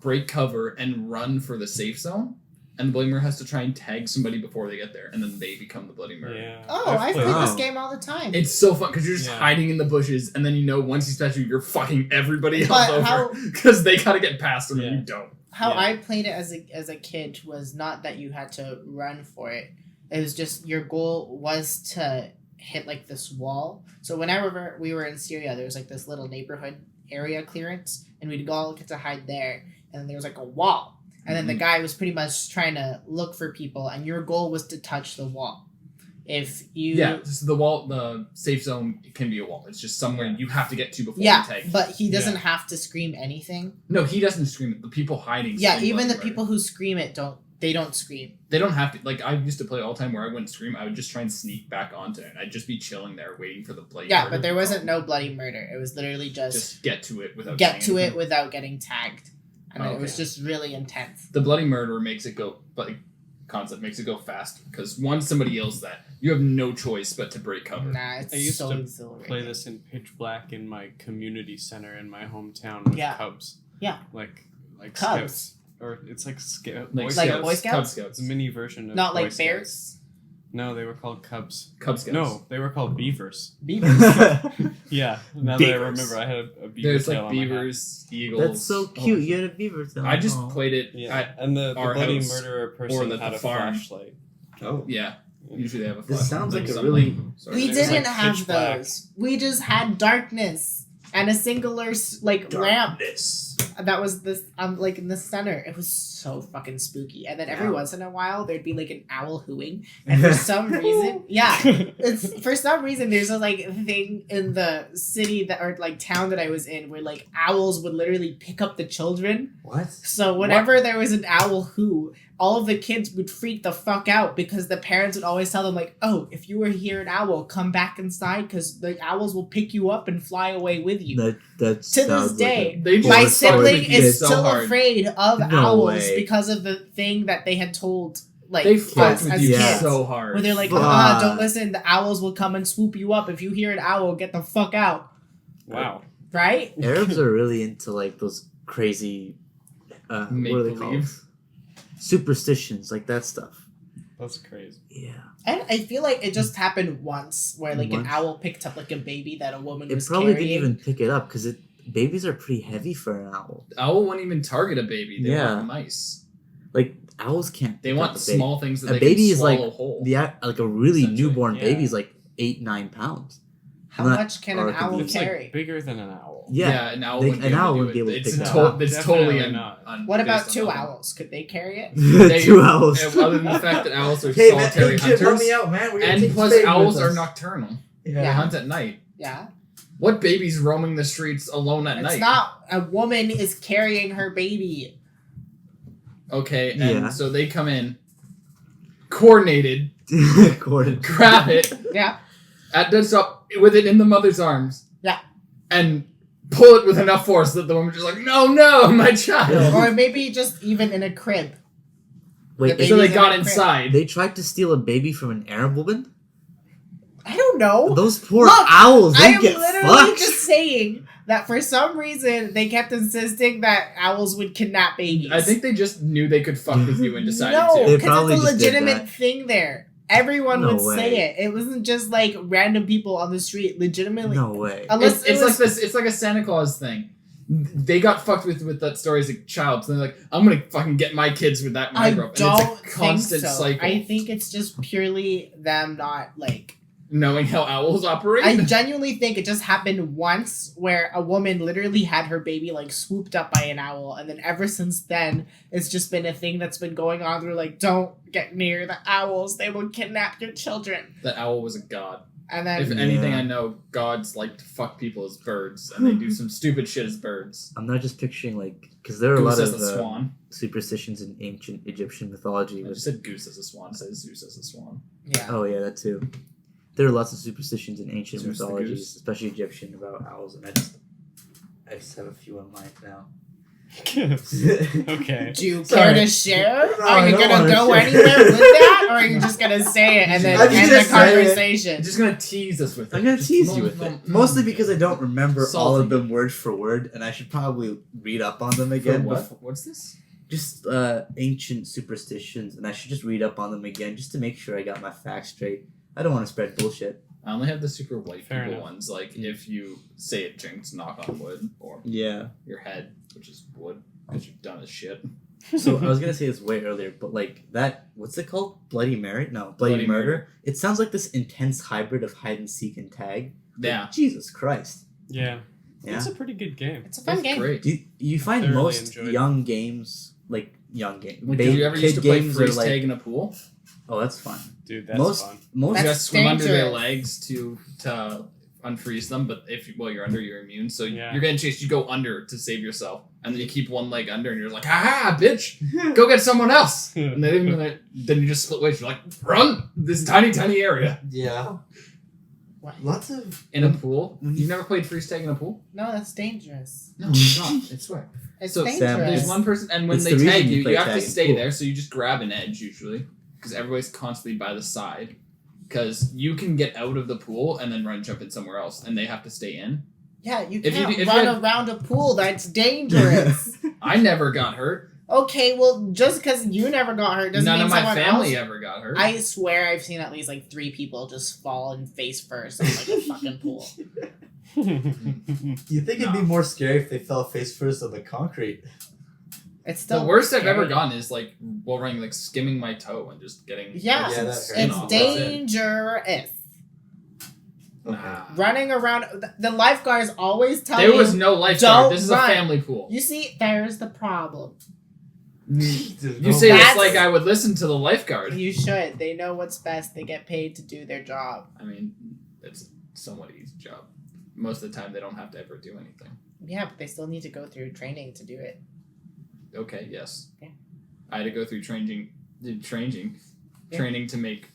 break cover and run for the safe zone. And the Bloody Murder has to try and tag somebody before they get there, and then they become the Bloody Murder. Yeah. Oh, I've played played that. this game all the time. It's so fun because you're just Yeah. hiding in the bushes, and then once he's past you, you're fucking everybody else But over because they gotta get past him Yeah. and you don't. How Yeah. I played it as a kid was not that you had to run for it. It was just your goal was to hit this wall. So whenever we were in Syria, there was this little neighborhood area clearance, and we'd all get to hide there. And then there was a wall, and then the guy was pretty much trying to look for people, and your goal was to touch the wall. If you so the safe zone can be a wall. It's just somewhere you have to get to before you tag. but he doesn't have to scream anything. No, he doesn't scream it. The people hiding. Yeah, scream even the Bloody Murder. people who scream it don't scream. They don't have to. I used to play all the time where I wouldn't scream. I would just try and sneak back onto it. I'd just be chilling there waiting for the Bloody Yeah, Murder but there to wasn't come. no bloody murder. It was literally Just get to it without get saying to it anything. without getting tagged, and Oh, it was okay. just really intense. The Bloody Murder makes it go, concept makes it go fast because once somebody yells that, you have no choice but to break cover. Nah, it's I used so to exhilarating. play this in pitch black in my community center in my hometown with Yeah. cubs. Yeah. Like Cubs? Scouts. Or it's like Like Boy Scouts? Cub It's Scouts. a mini version of Not Boy like Scouts. bears. No, they were called Cubs. Cub Scouts. No, they were called Beavers. Beavers. Yeah, now that I Beavers. remember, I had a beaver There's tail like on my hat. beavers, eagles. That's so cute. You had a beaver tail. I just Oh. played it Yeah, at and the our bloody house murderer person or had the a farm. flashlight. Oh. Yeah. Usually they have a This flashlight. sounds like a some really- sorry. We It was, didn't like, have pitch black. those. We just had darkness and a singular lamp Darkness. that was this like in the center. It was so fucking spooky. And then every Yeah. once in a while there'd be like an owl hooing, and for some reason, it's for some reason there's a like thing in the city that or like town that I was in where like owls would literally pick up the children. What? So whenever there was an owl who, all of the kids would freak the fuck out because the parents would always tell them like, "Oh, if you were here an owl, come back inside because the owls will pick you up and fly away with you." That To this sounds day, like They my just fuck sibling with kids is so still hard. afraid of No owls way. because of the thing that they had told like They us fucked with as you Yeah. kids. so hard. Where they're like, Fuck. don't listen, the owls will come and swoop you up. If you hear an owl, get the fuck out. Wow. Right? Arabs are really into like those crazy what are they called? Make-believe. Superstitions, like that stuff. That's crazy. Yeah. And I feel like it just happened once where like Once? an owl picked up like a baby that a woman It was probably carrying. didn't even pick it up because babies are pretty heavy for an owl. Owl won't even target a baby. They Yeah. want mice. Like owls can't. They pick want up a baby. small things that A they baby can is like swallow whole. like a really Essentially, newborn yeah. baby is like 8-9 pounds. How Not- much can or an it could owl be- It's carry? like bigger than an owl. Yeah. an owl They- wouldn't an be able owl to wouldn't be do able it. to It's pick a that to- up. It's Definitely totally un- not. un- What about based on 2 how- owls? Could they carry it? They- 2 owls. Other than the fact that owls are Hey, man, solitary hey, Jim, help hunters, me out, man. We're gonna and take plus Spade owls with are us. nocturnal. They Yeah. hunt at night. Yeah. What baby's roaming the streets alone at It's night? not a woman is carrying her baby. Okay, and Yeah. so they come in, coordinated, Gordon. grab it, Yeah. at the top with it in the mother's arms. Yeah. And pull it with enough force that the woman's just like, no, my child. Or maybe just even in a crib. Wait, The So they baby's in got a crib. inside. they tried to steal a baby from an Arab woman? I don't know. Those poor Look, owls, I they am get literally fucked. just saying that for some reason they kept insisting that owls would kidnap babies. I think they just knew they could fuck with you and decided no, to. They because probably it's a just did legitimate that. thing there. Everyone No would say way. it. It wasn't just like random people on the street. Legitimately, No way. unless It's it like was, this. It's like a Santa Claus thing. They got fucked with that story as a child. So they're like, I'm gonna fucking get my kids with that I microbe. And don't it's a constant think so. cycle. I think it's just purely them not like. Knowing how owls operate. I genuinely think it just happened once where a woman literally had her baby like swooped up by an owl, and then ever since then it's just been a thing that's been going on. They're like, don't get near the owls; they will kidnap your children. That owl was a god. And then If anything Yeah. I know, gods like to fuck people as birds, and they do some stupid shit as birds. I'm not just picturing like because there are a Goose lot as of a swan. superstitions in ancient Egyptian mythology. I With, just said goose as a swan. I said Zeus as a swan. yeah, oh yeah, that too. There are lots of superstitions in ancient Zeus the mythologies, goose. especially Egyptian, about owls, and I just have a few on mind now. Okay. do you Sorry. care to share? No, Are I you don't gonna wanna go share. anywhere with that, or are you just gonna say it and then I'm just end gonna the say it. conversation? I'm just gonna tease us with it. I'm gonna Just tease you with nom, it, nom, mostly nom. because I don't remember all Salty. of them word for word, and I should probably read up on them For again. what? What's this? Just ancient superstitions, and I should just read up on them again just to make sure I got my facts straight. I don't want to spread bullshit. I only have the super white Fair people enough. ones, like if you say it jinx, knock on wood, or Yeah. your head, which is wood, because you're dumb as shit. So I was gonna say this way earlier, but like that, what's it called? Bloody Mary? No, Bloody, Bloody Murder. Murder. It sounds like this intense hybrid of hide and seek and tag. Like, Yeah. Jesus Christ. Yeah. Yeah. It's a pretty good game. It's a fun It's game. great. Do you find Thoroughly most enjoyed it. young games like young games? Like, did you ever used to play freeze tag in a pool? Oh, that's fun. Dude, that's most fun. most You That's gotta swim under their dangerous. legs to unfreeze them, but if you're under, you're immune. So Yeah. you're getting chased. You go under to save yourself, and then you keep one leg under, and you're like, "Ha bitch, go get someone else." And then you just split ways. You're like, "Run this tiny area yeah. What? Lots of in a pool." when You never played freeze tag in a pool? No, that's dangerous. No, it's not. I swear. It's So, dangerous. Sam, There's one person, and when It's they the tag reason you you, play you have to tag in stay pool. there. So you just grab an edge usually, because everybody's constantly by the side. Because you can get out of the pool and then jump in somewhere else, and they have to stay in. Yeah, you If you can't do- if run you had- around a pool. That's dangerous. I never got hurt. Okay, well, just because you never got hurt doesn't None mean of my someone family else. ever got hurt. I swear I've seen at least like 3 people just fall in face first on like a fucking pool. You think it'd be more scary if they fell face first on the concrete? It's still The worst I've scary. ever gotten is like while running, like skimming my toe and just getting Yeah, Yeah, that it's hurts. off. That's it. dangerous. Nah. Running around, the lifeguards always tell There you. was no lifeguard. don't This is run. a family pool. You see, there's the problem. You say That's- it's like I would listen to the lifeguard. You should. They know what's best. They get paid to do their job. I mean, it's somebody's job. Most of the time, they don't have to ever do anything. Yeah, but they still need to go through training to do it. Okay, yes. Yeah. I had to go through training to make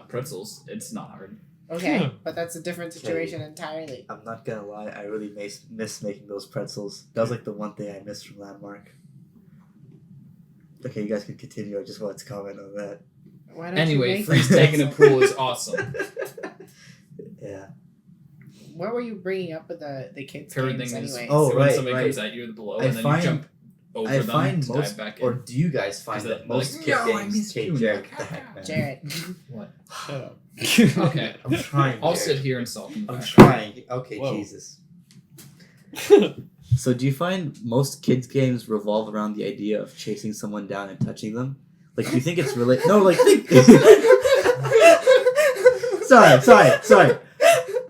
pretzels. It's not hard. Okay, but that's a different situation entirely. I'm not gonna lie, I really miss making those pretzels. That was like the one thing I missed from Landmark. Okay, you guys can continue. I just wanted to comment on that. Why don't Anyway, you make freeze tag in a pool is awesome. Yeah. What were you bringing up with the kids Favorite games thing is anyway? Oh, when right, somebody right. comes at you below I and then find- you jump over I them find to most, dive back or in. do you guys find Is that it most like, kid "No, I games miss take you." Jared what the heck, man? Jared. What? Shut up. Okay. I'm trying. I'll Jared. sit here and sulk in the I'm back. trying. Okay, Whoa. Jesus. So do you find most kids games revolve around the idea of chasing someone down and touching them? Like, do you think it's related? No, like, think. sorry.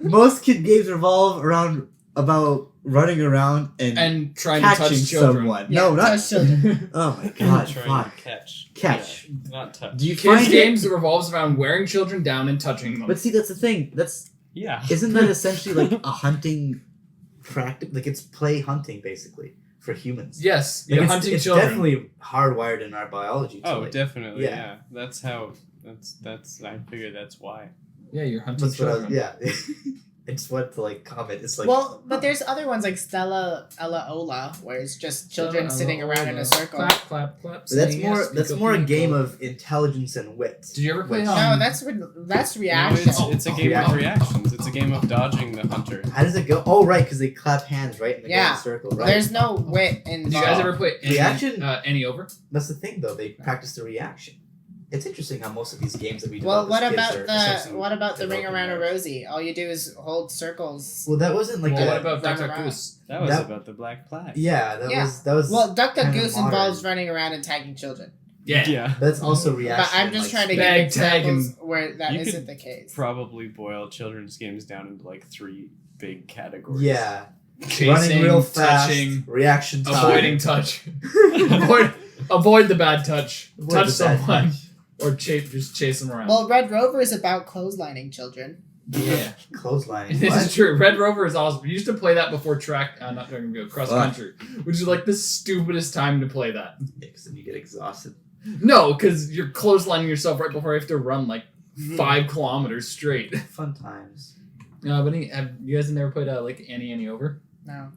Most kid games revolve around about running around And trying to catching touch children. someone. Yeah, No, not. touch children. Oh my god! Trying Fuck. to catch. Catch. Yeah, not touch. Do you Kids find games revolves around wearing children down and touching them. But see, that's the thing. Yeah. Isn't that essentially like a hunting practice? Like it's play hunting basically for humans. Yes, Like, you're it's, hunting it's children. definitely hardwired in our biology. To Oh, like, definitely. yeah. Yeah. That's how. That's. I figure that's why. Yeah, you're hunting That's what I children. was, yeah. I just wanted to like comment. It's like Well, but there's other ones like Stella Ella Ola, where it's just children sitting around in a circle. Clap, clap, clap. but that's saying more. yes, That's pickle, more a pickle. game of intelligence and wit. Did you ever play? Which- No, that's No, reaction. it's a game of reactions. It's a game of dodging the hunter. How does it go? Oh, right, because they clap hands, right? And they go in Yeah. a circle, right? There's no wit in. Did you guys ever play Reaction? any over? That's the thing, though. They practice the reaction. It's interesting how most of these games that we Well, develop what as about kids are essentially the ring developing around a that. rosy? All you do is hold circles. Well, that wasn't like Well, a, what about run Duck Duck around. Goose? That was That- about the black flag. Yeah, Yeah. that was. Well, Duck Duck kinda Goose modern. involves running around and tagging children. Yeah. Yeah. That's also reaction. But I'm just like, trying to Bag give tag examples where that You isn't could the case. Probably boil children's games down into like 3 big categories. Yeah, Chasing, running real fast, touching, reaction time, avoiding touch. avoid the bad touch. Avoid touch the bad someone. touch. Or just chase them around. Well, Red Rover is about clotheslining children. yeah. Clotheslining. This What? is true. Red Rover is awesome. We used to play that before not track and field, cross What? country, which is like the stupidest time to play that. Yeah, because then you get exhausted. No, because you're clotheslining yourself right before you have to run like 5 kilometers straight. Fun times. No, but have you guys never played like Annie over? No.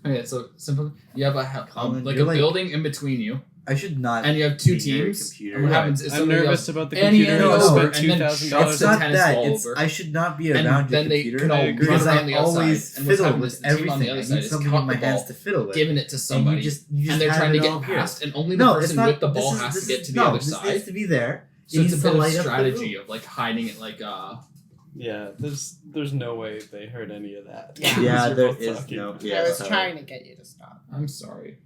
Okay, so simple. You have Colin, like you're a like- building in between you, I should not. and you have 2 be near a teams. computer. And what Right. happens is I'm somebody nervous else about the Annie computer. and I over, spent and then $2,000 shuts It's the not tennis that. ball It's over. I should not be And around your then they computer can all I agree. run because around I the outside. always And what's fiddle happening with is the team on everything. the I other need side is something caught in my the hands ball, to fiddle with. giving it to And somebody, you just and they're have trying to it get all here. past, and only the No, it's person not. with the ball this has is, to this get to is, the no, other this side. needs to be there. So It it's a needs bit to of light up the strategy room. of like hiding it, like Yeah, there's no way they heard any of that. Yeah. Because Yeah, you're there both is talking. no. I Yeah, was sorry. trying to get you to stop. I'm sorry.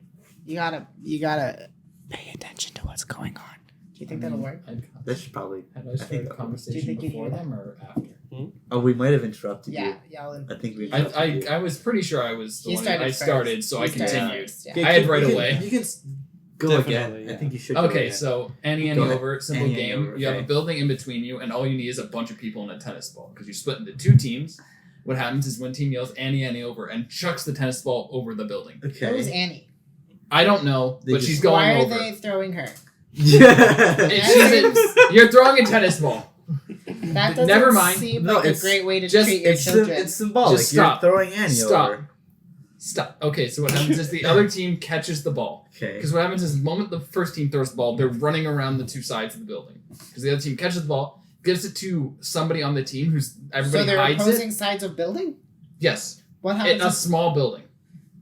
You gotta pay attention to what's going on. Do you think that'll work? That should probably. Had I started that- a conversation think you'd before hear them or after? Oh, we might have interrupted Yeah, you. yelling. I think we. interrupted you. I was pretty sure I was the He one. started I first. started, so He I started continued. first, yeah. Okay, I had you right can- away. You can go Definitely, again. yeah. I think you should. Go Okay, again. so Annie Go ahead. over, simple Annie game. over, You have a okay. building in between you, and all you need is a bunch of people and a tennis ball because you split into 2 teams. What happens is one team yells Annie over and chucks the tennis ball over the building. Who's Okay. Annie? I don't know, They but just- she's going Why are over. they throwing her? Yeah. You're throwing a tennis ball. That doesn't Never mind. seem No, like a it's great way to just- treat your It's children. it's symbolic. Just stop. You're throwing Annie Stop. over. Stop. Okay, so what happens is the other team catches the ball. Okay. Because what happens is the moment the first team throws the ball, they're running around the 2 sides of the building. Because the other team catches the ball, gives it to somebody on the team who's So everybody they're hides opposing it. sides of building? Yes, What in happens a if- small building,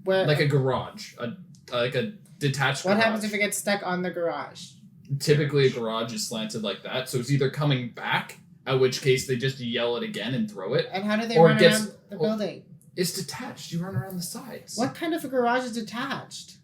where like a garage, like a detached What garage. happens if it gets stuck on the garage? Typically, a garage is slanted like that, so it's either coming back, at which case they just yell it again and throw it. And how do they Or run it gets- around the building? It's detached. You run around the sides. What kind of a garage is detached?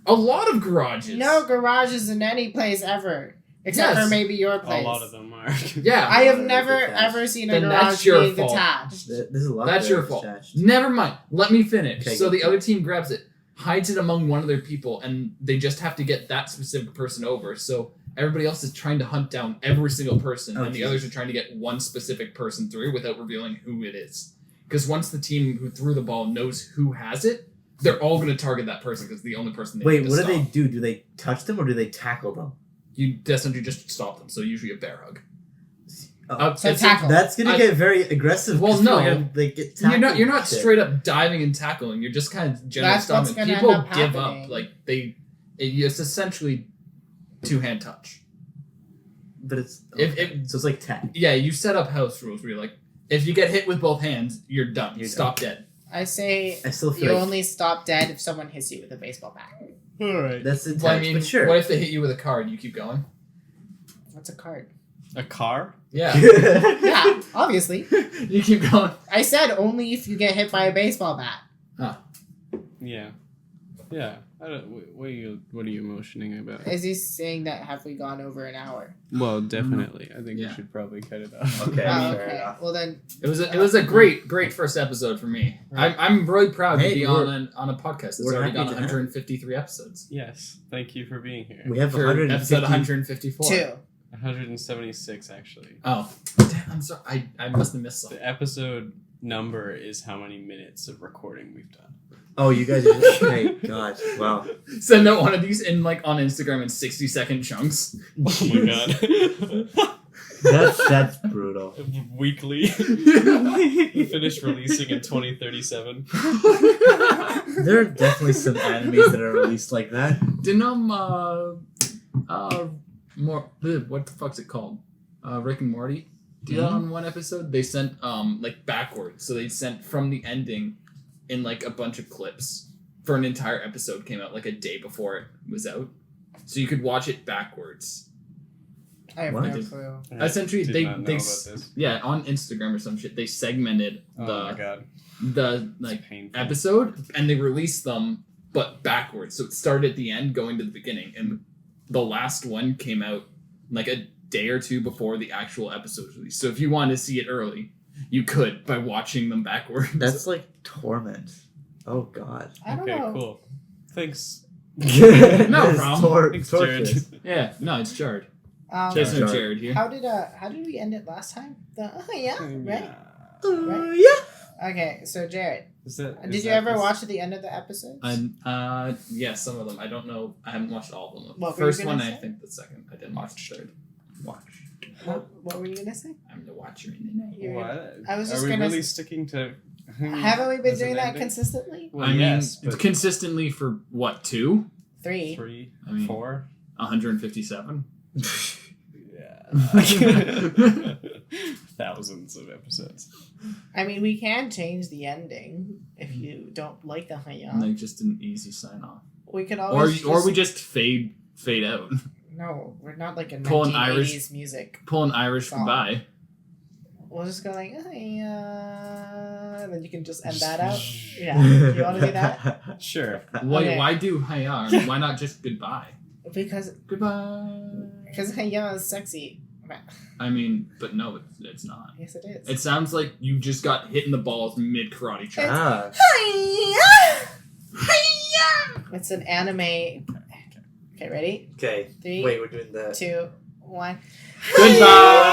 A lot of garages. No garages in any place ever. Except Yes. for maybe your place. A lot of them are. Yeah. I have They're never detached. ever seen a Then that's garage your being fault. detached. There's a lot. That's there your fault. attached. Never mind. Let me finish. Okay, So go the for other it. team grabs it, hides it among one of their people, and they just have to get that specific person over. So everybody else is trying to hunt down every single person, Oh, and the Jesus. others are trying to get one specific person through without revealing who it is. Because once the team who threw the ball knows who has it, they're all going to target that person because the only person they Wait, need to what do stop. they do? Do they touch them or do they tackle them? You essentially just stop them. So usually a bear hug. Oh. So it's- tackle. That's gonna get very aggressive. Well, 'cause no. people are gonna, they get tackled. You're not Shit. straight up diving and tackling. You're just kind of generally That's what's stopping. gonna People end up give happening. up. Like it's essentially two-hand touch. But it's If so it's like tag. Yeah, you set up house rules where you're like, if you get hit with both hands, you're done. You're Stop dead. I say I still feel you like only stop dead if someone hits you with a baseball bat. Alright. that's intense. Well, I mean, but sure. what if they hit you with a card? You keep going. What's a card? A car? Yeah, Yeah, obviously. you keep going. I said only if you get hit by a baseball bat. Yeah. Yeah. I don't, what are you motioning about? Is he saying that have we gone over an hour? Well, definitely. I think Yeah. we should probably cut it off. Okay. Oh, fair okay. enough. Well then, It was a great first episode for me. Right. I'm really proud to Hey, be we're- on a podcast. It's we're already happy gone to have 153 episodes. Yes. Thank you for being here. We have For 150. episode 154. 2. 176 actually. Oh, damn! I'm sorry. I must have missed something. The episode number is how many minutes of recording we've done. Oh, you guys are just okay. God, wow. Send out one of these in like on Instagram in 60-second chunks. Oh my god. That's brutal. Weekly. Finish releasing in 2037. There are definitely some animes that are released like that. Didn't more what the fuck's it called? Rick and Morty do that on one episode. They sent like backwards, so they sent from the ending in like a bunch of clips for an entire episode. Came out like a day before it was out, so you could watch it backwards. I have What? no clue. Essentially, Did they not know they about s- this. yeah on Instagram or some shit. They segmented Oh my god. the It's like painful. episode and they released them but backwards, so it started at the end going to the beginning, and the last one came out like a day or two before the actual episode was released. So if you wanted to see it early, you could by watching them backwards. That's like torment. Oh God. I don't Okay, know. cool. Thanks. No problem. Thanks, Torturous. Jared. Yeah, no, it's Jared. Um, There's no Jared. Jared here. how did we end it last time? Yeah, right. Yeah. Okay, so Jared, Is that, did you ever watch at the end of the episodes? Yeah, some of them. I don't know. I haven't watched all of them. What were you First gonna one, I say? think the second. I didn't watch the third. Watch. What were you gonna say? I'm the watcher in the night. You're- What? I was just Are we gonna really s- sticking to? Haven't we been as an doing that ending? consistently? Well, I mean, yes, it's but consistently for what, 2? 3. 3, I mean- 4. 157. Yeah. Thousands of episodes. I mean, we can change the ending if you don't like the Hayat. Like just an easy sign off. We could Or always or we just fade out. No, we're not like a Pull an 1980s Irish- music. Pull an Irish Song. goodbye. We'll just go like, and then you can just end that out. Yeah, you want to do that? Sure. Why Okay. do hayar? Why not just goodbye? Because Goodbye. Hayat is sexy. I mean, but no, it's not. Yes, it is. It sounds like you just got hit in the balls mid karate chop. Ah. It's an anime. Okay, ready? Okay. 3, Wait, we're doing that. 2, 1. Goodbye.